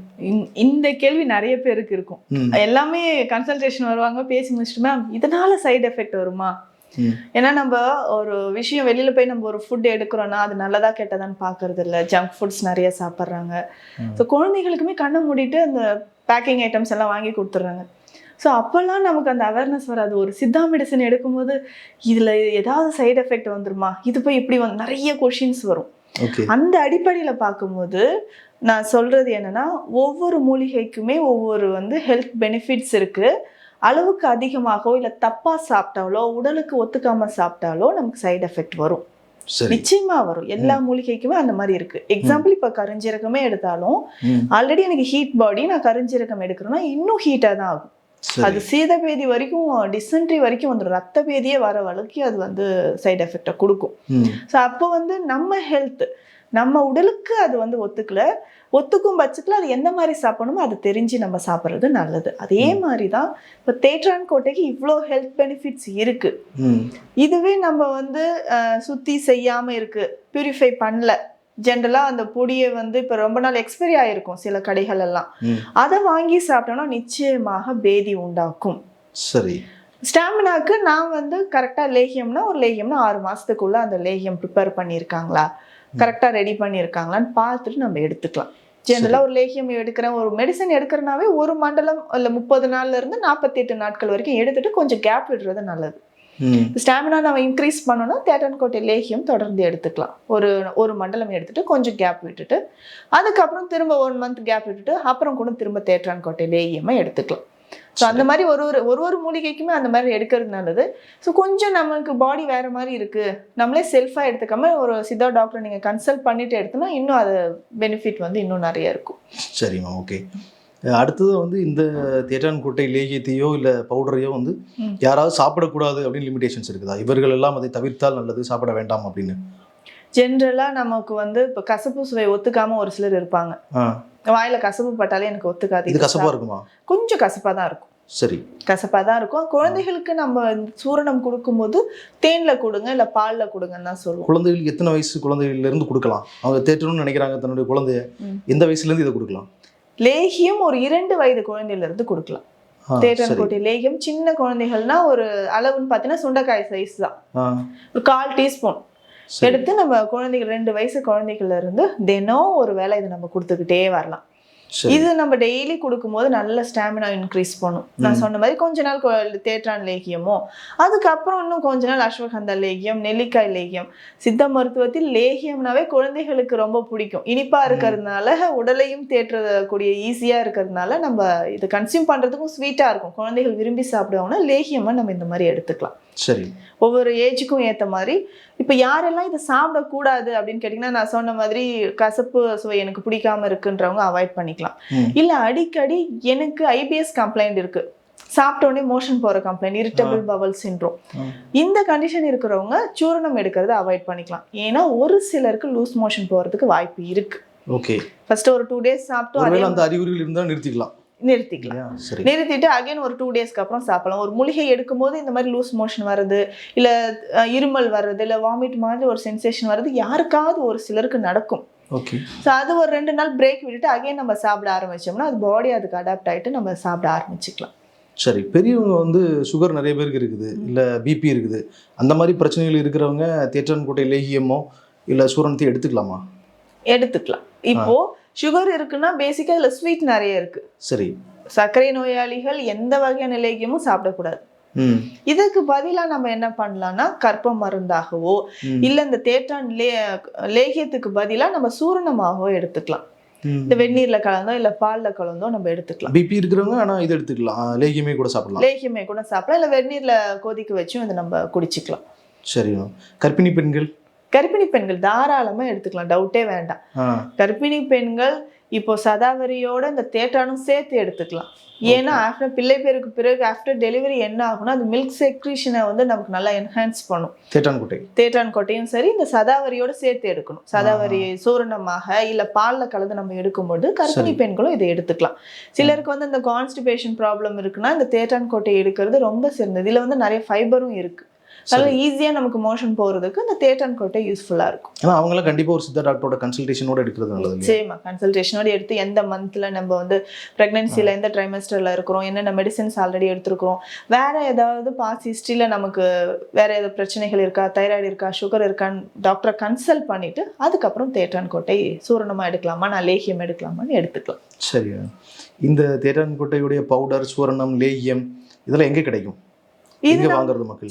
இந்த கேள்வி நிறைய பேருக்கு இருக்கும். எல்லாமே கன்சல்டேஷன் வருவாங்க, பேசி முடிச்சுட்டு மேம் இதனால சைடு எஃபெக்ட் வருமா? ஏன்னா நம்ம ஒரு விஷயம் வெளியில போய் நம்ம ஒரு ஃபுட் எடுக்கிறோம்னா அது நல்லதா கெட்டதான்னு பாக்குறது இல்லை. ஜங்க் ஃபுட்ஸ் நிறைய சாப்பிட்றாங்க. ஸோ குழந்தைகளுக்குமே கண்ணை மூடிட்டு அந்த பேக்கிங் ஐட்டம்ஸ் எல்லாம் வாங்கி கொடுத்துட்றாங்க. ஸோ அப்போல்லாம் நமக்கு அந்த அவேர்னஸ் வராது. ஒரு சித்தா மெடிசன் எடுக்கும்போது இதில் ஏதாவது சைடு எஃபெக்ட் வந்துருமா, இது போய் இப்படி நிறைய கொஷின்ஸ் வரும். அந்த அடிப்படையில் பார்க்கும்போது நான் சொல்றது என்னன்னா, ஒவ்வொரு மூலிகைக்குமே ஒவ்வொரு வந்து ஹெல்த் பெனிஃபிட்ஸ் இருக்கு. அளவுக்கு அதிகமாகவோ இல்லை தப்பாக சாப்பிட்டாலோ உடலுக்கு ஒத்துக்காம சாப்பிட்டாலோ நமக்கு சைடு எஃபெக்ட் வரும். நிச்சயமா வரும். எல்லா மூலிகைக்குமே அந்த மாதிரி இருக்கு. எக்ஸாம்பிள் இப்போ கருஞ்சீரகமே எடுத்தாலும் ஆல்ரெடி எனக்கு ஹீட் பாடி, நான் கருஞ்சீரகம் எடுக்கிறேன்னா இன்னும் ஹீட்டாக தான் ஆகும். அது சீதபேதி வரைக்கும், டிசென்ட்ரி வரைக்கும் வந்துடும். ரத்த பேதியே வர வரைக்கும் அது வந்து சைடு எஃபெக்டை கொடுக்கும். ஸோ அப்போ வந்து நம்ம ஹெல்த், நம்ம உடலுக்கு அது வந்து ஒத்துக்கும் பட்சத்தில் அது எந்த மாதிரி சாப்பிடணுமோ அது தெரிஞ்சு நம்ம சாப்பிட்றது நல்லது. அதே மாதிரி தான் இப்போ தேற்றான் கொட்டைக்கு இவ்வளோ ஹெல்த் பெனிஃபிட்ஸ் இருக்கு. இதுவே நம்ம வந்து சுத்தி செய்யாமல் இருக்கு, பியூரிஃபை பண்ணல, ஜென்ரலாக அந்த பொடியை வந்து இப்போ ரொம்ப நாள் எக்ஸ்பைரி ஆகிருக்கும் சில கடைகள் எல்லாம், அதை வாங்கி சாப்பிட்டோம்னா நிச்சயமாக பேதி உண்டாக்கும். சரி. ஸ்டாமினாக்கு நான் வந்து கரெக்டாக லேகியம்னா ஒரு லேகியம்னா 6 மாதத்துக்குள்ளே அந்த லேகியம் ப்ரிப்பேர் பண்ணியிருக்காங்களா, கரெக்டாக ரெடி பண்ணியிருக்காங்களான்னு பார்த்துட்டு நம்ம எடுத்துக்கலாம். ஜென்ரலாக ஒரு லேகியம் எடுக்கிறேன், ஒரு மெடிசன் எடுக்கிறனாவே ஒரு மண்டலம் இல்லை 30 நாள்லேருந்து 48 நாட்கள் வரைக்கும் எடுத்துட்டு கொஞ்சம் கேப் விடுறது நல்லது. ஸ்டாமினா நம்ம இன்க்ரீஸ் பண்ணோம்னா தேற்றான் கொட்டை லேகியம் தொடர்ந்து எடுத்துக்கலாம். ஒரு மண்டலம் எடுத்துட்டு கொஞ்சம் கேப் விட்டுட்டு அதுக்கப்புறம் திரும்ப 1 மந்த் கேப் விட்டுட்டு அப்புறம் கூட திரும்ப தேற்றான் கொட்டை லேகியமாக எடுத்துக்கலாம். ஸோ அந்த மாதிரி ஒரு மூலிகைக்குமே அந்த மாதிரி எடுக்கிறது நல்லது. ஸோ கொஞ்சம் நமக்கு பாடி வேறு மாதிரி இருக்குது, நம்மளே செல்ஃபாக எடுத்துக்காம ஒரு சித்தா டாக்டரை நீங்கள் கன்சல்ட் பண்ணிட்டு எடுத்தோம்னா இன்னும் அது பெனிஃபிட் வந்து இன்னும் நிறைய இருக்கும். சரிம்மா, ஓகே. அடுத்தது வந்து இந்த தேற்றான் கொட்டை லேகியத்தையோ இல்லை பவுடரையோ வந்து யாராவது சாப்பிடக்கூடாது அப்படின்னு லிமிடேஷன்ஸ் இருக்குதா? இவர்கள் எல்லாம் அதை தவிர்த்தால் நல்லது, சாப்பிட வேண்டாம் அப்படின்னு? ஜென்ரலாக நமக்கு வந்து இப்போ கசப்பு சுவை ஒத்துக்காம ஒரு சிலர் இருப்பாங்க. வாயில கசப்பு பட்டாலே எனக்கு ஒத்துக்காது. இது கசப்பா இருக்குமா? கொஞ்சம் கசப்பா தான் இருக்கும். சரி, கசப்பா தான் இருக்கும். குழந்தைகளுக்கு நம்ம சூரணம் கொடுக்கும்போது தேன்ல கொடுங்க இல்லை பால்ல கொடுங்கன்னு தான் சொல்லுவோம். குழந்தைகளுக்கு எத்தனை வயசு குழந்தைகள்ல இருந்து கொடுக்கலாம்? அவங்க தேற்றணும்னு நினைக்கிறாங்க தன்னுடைய குழந்தைய, எந்த வயசுல இருந்து இதை கொடுக்கலாம்? லேகியம் ஒரு 2 வயது குழந்தையில இருந்து கொடுக்கலாம். தேற்றான் கொட்டை லேகியம் சின்ன குழந்தைகள்னா ஒரு அளவுன்னு பார்த்தீங்கன்னா சுண்டைக்காய் சைஸ் தான், ஒரு 1/4 டீஸ்பூன் எடுத்து நம்ம குழந்தைகள் 2 வயசு குழந்தைகள்ல இருந்து தினம் ஒரு வேளை இதை நம்ம கொடுத்துக்கிட்டே வரலாம். இது நம்ம டெய்லி கொடுக்கும்போது நல்ல ஸ்டாமினா இன்க்ரீஸ் பண்ணும். நான் சொன்ன மாதிரி கொஞ்ச நாள் தேற்றான் லேகியமோ, அதுக்கப்புறம் இன்னும் கொஞ்ச நாள் அஸ்வகந்தா லேகியம், நெல்லிக்காய் லேகியம். சித்த மருத்துவத்தில் லேகியம்னாவே குழந்தைகளுக்கு ரொம்ப பிடிக்கும். இனிப்பா இருக்கிறதுனால, உடலையும் தேற்றக்கூடிய ஈஸியா இருக்கிறதுனால நம்ம இது கன்சியூம் பண்றதுக்கும் ஸ்வீட்டா இருக்கும். குழந்தைகள் விரும்பி சாப்பிடுவாங்கன்னா லேகியமா நம்ம இந்த மாதிரி எடுத்துக்கலாம். சரி, ஒவ்வொரு ஏஜுக்கும் ஏற்ற மாதிரி. இப்போ யாரெல்லாம் இதை சாப்பிடக்கூடாது அப்படின்னு கேட்டிங்கன்னா, நான் சொன்ன மாதிரி கசப்பு சுவை எனக்கு பிடிக்காம இருக்குன்றவங்க அவாய்ட் பண்ணிக்கலாம். இல்லை அடிக்கடி எனக்கு IBS கம்ப்ளைண்ட் இருக்கு, சாப்பிட்டோடனே மோஷன் போகிற கம்ப்ளைண்ட், இரிட்டபிள் பவல் சிண்ட்ரோம், இந்த கண்டிஷன் இருக்கிறவங்க சூரணம் எடுக்கிறத அவாய்ட் பண்ணிக்கலாம். ஏன்னா ஒரு சிலருக்கு லூஸ் மோஷன் போகிறதுக்கு வாய்ப்பு இருக்கு. ஓகே. ஃபர்ஸ்ட் ஒரு 2 டேஸ் சாப்பிட்டு ஒருவேளை அந்த அறிகுறிகள் இருந்தால் நிறுத்திக்கலாம். நிறுத்திட்டு அகைன் ஒரு 2 டேஸ்க்கு அப்புறம் சாப்பிடலாம். ஒரு மூலிகை எடுக்கும்போது இந்த மாதிரி லூஸ் மோஷன் வருது, இல்ல இருமல் வருது, இல்ல வாமிட் மாதிரி ஒரு சென்சேஷன் வருது, யாருக்காவது ஒரு சிலருக்கு நடக்கும். ஓகே. ஸோ அது ஒரு 2 நாள் பிரேக் விட்டுட்டு அகைன் நம்ம சாப்பிட ஆரம்பிச்சோம்னா அது பாடி அதுக்கு அடாப்ட் ஆகிட்டு நம்ம சாப்பிட ஆரம்பிச்சுக்கலாம். சரி, பெரியவங்க வந்து சுகர் நிறைய பேருக்கு இருக்குது, இல்லை பிபி இருக்குது, அந்த மாதிரி பிரச்சனைகள் இருக்கிறவங்க தேற்றான்கோட்டை லேகியமோ இல்லை சூரணத்தையும் எடுத்துக்கலாமா? எடுத்துக்கலாம். இப்போ சுகர் இருக்குன்னா பேசிக்கா இதுல ஸ்வீட் நிறைய இருக்கு. சரி. சர்க்கரை நோயாளிகள் எந்த வகையான லேகியமும் சாப்பிடக்கூடாது. இதுக்கு பதிலா நம்ம என்ன பண்ணலாம்னா கற்ப மருந்தாகவோ இல்ல இந்த தேற்றான் லேகியத்துக்கு பதிலா நம்ம சூரணமாகவோ எடுத்துக்கலாம். இந்த வெந்நீர்ல கலந்தோ இல்ல பால்ல கலந்தோ நம்ம எடுத்துக்கலாம். பிபி இருக்கிறவங்க ஆனா இது எடுத்துக்கலாம், லேகியமே கூட சாப்பிடலாம். லேகியமே கூட சாப்பிடலாம், இல்ல வெந்நீர்ல கொதிக்க வச்சும் இதை நம்ம குடிச்சுக்கலாம். சரி. கர்ப்பிணி பெண்கள் தாராளமா எடுத்துக்கலாம், டவுட்டே வேண்டாம். கர்ப்பிணி பெண்கள் இப்போ சதாவரியோட இந்த தேற்றானும் சேர்த்து எடுத்துக்கலாம். ஏன்னா ஆஃப்டர் பிள்ளை பேருக்கு பிறகு ஆஃப்டர் டெலிவரி என்ன ஆகும்னா அது மில்க் செக்ரீஷனை வந்து நமக்கு நல்லா என்ஹான்ஸ் பண்ணும். தேற்றான்கோட்டையும் சரி இந்த சதாவரியோட சேர்த்து எடுக்கணும். சதாவரி சூரணமாக இல்ல பால்ல கலந்து நம்ம எடுக்கும்போது கர்ப்பிணி பெண்களும் இதை எடுத்துக்கலாம். சிலருக்கு வந்து இந்த கான்ஸ்டிபேஷன் ப்ராப்ளம் இருக்குன்னா இந்த தேற்றான்கோட்டை எடுக்கிறது ரொம்ப சிறந்தது. இதுல வந்து நிறைய ஃபைபரும் இருக்கு, அதனால ஈஸியா நமக்கு மோஷன் போறதுக்கு இந்த தேற்றான்கோட்டை யூஸ்ஃபுல்லா இருக்கும். ஆனா அவங்கள கண்டிப்பா ஒரு சித்தா டாக்டரோட கன்சல்டேஷனோட எடுக்கிறது நல்லது. நிச்சயமா கன்சல்டேஷனோட எடுத்து எந்த மந்த்ல நம்ம வந்து பிரெக்னன்சில எந்த ட்ரைமஸ்டர்ல இருக்கிறோம், என்னென்ன மெடிசின்ஸ் ஆல்ரெடி எடுத்துருக்கிறோம், வேற ஏதாவது பாஸ் ஹிஸ்டரியில நமக்கு வேற ஏதாவது பிரச்சனைகள் இருக்கா, தைராய்டு இருக்கா, சுகர் இருக்கான்னு டாக்டரை கன்சல்ட் பண்ணிட்டு அதுக்கப்புறம் தேற்றான்கோட்டை சூரணமா எடுக்கலாமா நான் லேகியம் எடுக்கலாமான்னு எடுத்துக்கலாம். சரி. இந்த தேற்றான்கோட்டையுடைய பவுடர், சூரணம், லேகியம் இதெல்லாம் எங்க கிடைக்கும்?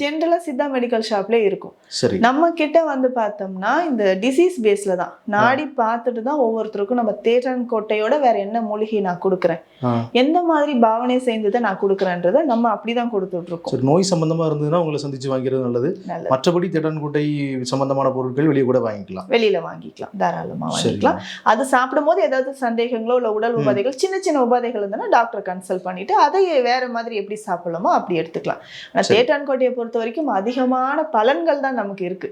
ஜென்ரலா சித்தா மெடிக்கல் ஷாப்ல இருக்கும். நம்ம கிட்ட வந்து பார்த்தோம்னா இந்த டிசீஸ் பேஸ்ல தான் நாடி பார்த்துட்டு தான் ஒவ்வொருத்தருக்கும் நம்ம தேற்றான்கோட்டையோட வேற என்ன மூலிகை நான் கொடுக்குறேன், எந்த மாதிரி பாவனை செய்ததை நான் கொடுக்குறேன்றதை நம்ம அப்படிதான் கொடுத்துட்டு இருக்கோம். நோய் சம்பந்தமா இருந்ததுன்னா உங்களை சந்திச்சு வாங்கிறது நல்லது. மற்றபடி தேற்றான்கோட்டை சம்பந்தமான பொருட்கள் வெளியே கூட வாங்கிக்கலாம், வெளியில வாங்கிக்கலாம், தாராளமா வாங்கிக்கலாம். அது சாப்பிடும் போது ஏதாவது சந்தேகங்களோ இல்ல உடல் உபாதைகள் சின்ன சின்ன உபாதைகள் இருந்தா டாக்டர் கன்சல்ட் பண்ணிட்டு அதை வேற மாதிரி எப்படி சாப்பிடலாமோ அப்படி எடுத்துக்கலாம். தேற்றான்கோட்டையை பொறுத்த வரைக்கும் அதிகமான பலன்கள் தான் நமக்கு இருக்கு.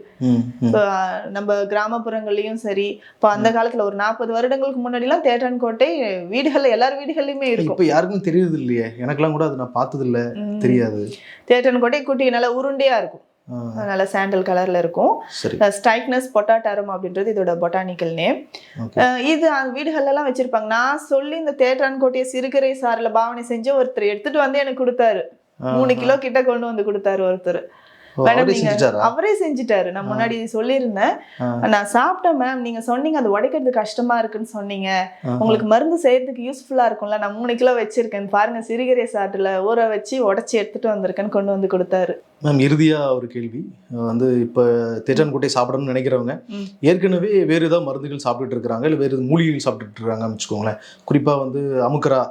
நம்ம கிராமப்புறங்கள்லயும் சரி, இப்போ அந்த காலத்துல ஒரு 40 வருடங்களுக்கு முன்னாடி எல்லாம் தேற்றான்கோட்டை வீடுகள்ல எல்லார் வீடுகள்லயுமே இருக்கும். இப்ப யாருக்கும் தெரியுது இல்லையே, எனக்கெல்லாம் கூட அது நான் பார்த்தது இல்ல, தெரியாது. தேற்றான்கோட்டை குட்டி நல்லா உருண்டையா இருக்கும், நல்ல சாண்டல் கலர்ல இருக்கும். ஸ்டைக்னஸ் பொட்டாட்டாரம் அப்படின்றது இதோட பொட்டானிக்கல் நேம். இது வீடுகள்ல எல்லாம் வச்சிருப்பாங்க. நான் சொல்லி இந்த தேற்றான்கோட்டையை சிறுகரை சாறுல பாவனை செஞ்சு ஒருத்தர் எடுத்துட்டு வந்து எனக்கு கொடுத்தாரு. 3 கிலோ கிட்ட கொண்டு வந்து கொடுத்தாரு ஒருத்தர். மேடம் நீங்க அவரே செஞ்சுட்டாரு. நான் முன்னாடி சொல்லியிருந்தேன், நான் சாப்பிட்டேன் மேம், நீங்க சொன்னீங்க அது உடைக்கிறது கஷ்டமா இருக்குன்னு சொன்னீங்க, உங்களுக்கு மருந்து செய்யறதுக்கு யூஸ்ஃபுல்லா இருக்கும்ல, நான் 3 கிலோ வச்சிருக்கேன் பாருங்க, சிறுகீரை சாட்டுல ஊற வச்சு உடைச்சி எடுத்துட்டு வந்திருக்கேன்னு கொண்டு வந்து கொடுத்தாரு. மேம் இறுதியா ஒரு கேள்வி, வந்து இப்ப தேற்றான்கோட்டை சாப்பிடணும்னு நினைக்கிறவங்க ஏற்கனவே வேறு ஏதாவது மருந்துகள் சாப்பிட்டுட்டு இருக்கிறாங்க, இல்லை வேறு மூலிகைகள் சாப்பிட்டுட்டு இருக்காங்கன்னு வச்சுக்கோங்களேன், குறிப்பா வந்து அமுக்கரா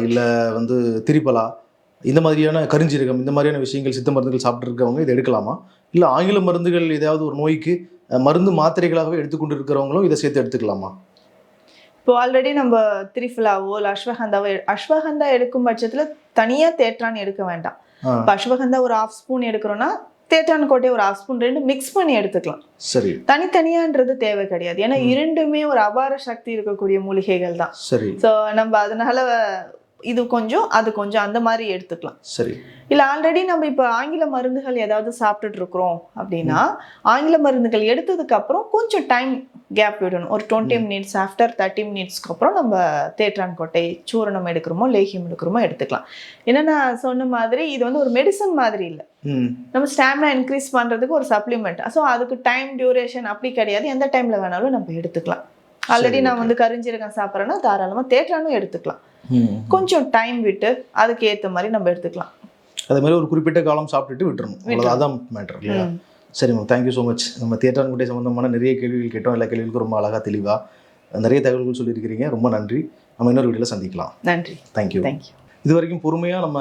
இல்ல வந்து திரிபலா இந்த மாதிரியான கருஞ்சீரகம் இந்த மாதிரியான விஷயங்கள் சித்த மருந்துகள் சாப்பிட்டு இருக்கவங்க இதை எடுக்கலாமா, இல்லை ஆங்கில மருந்துகள் ஏதாவது ஒரு நோய்க்கு மருந்து மாத்திரைகளாகவே எடுத்துக்கொண்டு இருக்கிறவங்களும் இதை சேர்த்து எடுத்துக்கலாமா? இப்போ ஆல்ரெடி நம்ம திரிஃபலாவோ இல்லை அஸ்வகந்தா எடுக்கும் பட்சத்துல தனியா தேற்றான் எடுக்க வேண்டாம். இப்போ அஸ்வகந்தா ஒரு 1/2 ஸ்பூன் எடுக்கிறோம்னா தேற்றான்கோட்டை ஒரு 1/2 ஸ்பூன் 2 மிக்ஸ் பண்ணி எடுத்துக்கலாம். சரி. தனித்தனியான்றது தேவை கிடையாது, ஏன்னா இரண்டுமே ஒரு அபார சக்தி இருக்கக்கூடிய மூலிகைகள் தான். சரி. ஸோ நம்ம அதனால இது கொஞ்சம் அது கொஞ்சம் அந்த மாதிரி எடுத்துக்கலாம். சரி. இல்லை ஆல்ரெடி நம்ம இப்போ ஆங்கில மருந்துகள் ஏதாவது சாப்பிட்டுட்டு இருக்கிறோம் அப்படின்னா ஆங்கில மருந்துகள் எடுத்ததுக்கு அப்புறம் கொஞ்சம் டைம் கேப் விடணும். ஒரு 20 மினிட்ஸ் ஆஃப்டர் 30 மினிட்ஸ்க்கு அப்புறம் நம்ம தேற்றான்கோட்டை சூரணம் எடுக்கிறோமோ லேகியம் எடுக்கிறோமோ எடுத்துக்கலாம். ஏன்னா நான் சொன்ன மாதிரி இது வந்து ஒரு மெடிசன் மாதிரி இல்லை, நம்ம ஸ்டாமினா இன்க்ரீஸ் பண்றதுக்கு ஒரு சப்ளிமெண்ட். ஸோ அதுக்கு டைம் டியூரேஷன் அப்படி கிடையாது, எந்த டைம்ல வேணாலும் நம்ம எடுத்துக்கலாம். ஆல்ரெடி நான் வந்து கருஞ்சீரகம் சாப்பிட்றேன்னா தாராளமா தேற்றானும் எடுத்துக்கலாம், கொஞ்சம் டைம் விட்டு அதுக்கு ஏற்ற மாதிரி நம்ம எடுத்துக்கலாம். அதே மாதிரி ஒரு குறிப்பிட்ட காலம் சாப்பிட்டுட்டு விட்டுறணும், அதான் மேட்டர் இல்லையா? சரி மேம், தேங்க்யூ ஸோ மச். நம்ம தேற்றான்கோட்டை சம்பந்தமான நிறைய கேள்விகள் கேட்டோம், எல்லா கேள்விகளுக்கும் ரொம்ப அழகாக தெளிவாக நிறைய தகவல்கள் சொல்லியிருக்கிறீங்க, ரொம்ப நன்றி. நம்ம இன்னொரு வீடியோவில் சந்திக்கலாம். நன்றி. தேங்க்யூ. இது வரைக்கும் பொறுமையாக நம்ம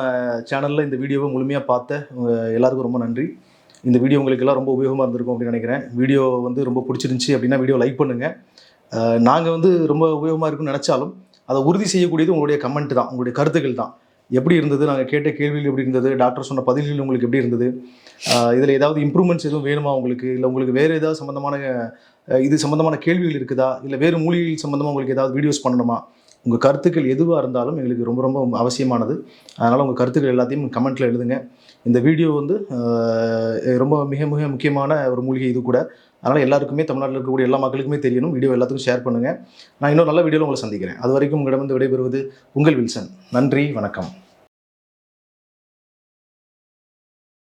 சேனலில் இந்த வீடியோவை முழுமையாக பார்த்த எல்லாருக்கும் ரொம்ப நன்றி. இந்த வீடியோ உங்களுக்கு எல்லாம் ரொம்ப உபயோகமாக இருந்திருக்கும் அப்படின்னு நினைக்கிறேன். வீடியோ வந்து ரொம்ப பிடிச்சிருந்துச்சி அப்படின்னா வீடியோ லைக் பண்ணுங்கள். நாங்கள் வந்து ரொம்ப உபயோகமாக இருக்குன்னு நினச்சாலும் அதை உறுதி செய்யக்கூடியது உங்களுடைய கமெண்ட் தான், உங்களுடைய கருத்துக்கள் தான். எப்படி இருந்தது, நாங்கள் கேட்ட கேள்விகள் எப்படி இருந்தது, டாக்டர் சொன்ன பதில்கள் உங்களுக்கு எப்படி இருந்தது, இதில் ஏதாவது இம்ப்ரூவ்மெண்ட்ஸ் எதுவும் வேணுமா உங்களுக்கு, இல்லை உங்களுக்கு வேறு ஏதாவது சம்மந்தமான இது சம்மந்தமான கேள்விகள் இருக்குதா, இல்லை வேறு மூலிகைகள் சம்மந்தமாக உங்களுக்கு ஏதாவது வீடியோஸ் பண்ணணுமா, உங்கள் கருத்துக்கள் எதுவாக இருந்தாலும் எங்களுக்கு ரொம்ப ரொம்ப அவசியமானது. அதனால் உங்கள் கருத்துக்கள் எல்லாத்தையும் கமெண்ட்டில் எழுதுங்க. இந்த வீடியோ வந்து ரொம்ப மிக மிக முக்கியமான ஒரு மூலிகை இது கூட. அதனால் எல்லாருக்குமே, தமிழ்நாட்டில் இருக்கக்கூடிய எல்லா மக்களுக்குமே தெரியணும். வீடியோ எல்லாத்துக்கும் ஷேர் பண்ணுங்கள். நான் இன்னொரு நல்ல வீடியோவில் உங்களை சந்திக்கிறேன். அது வரைக்கும் உங்களிடம் விடைபெறுவது உங்கள் வில்சன். நன்றி, வணக்கம்.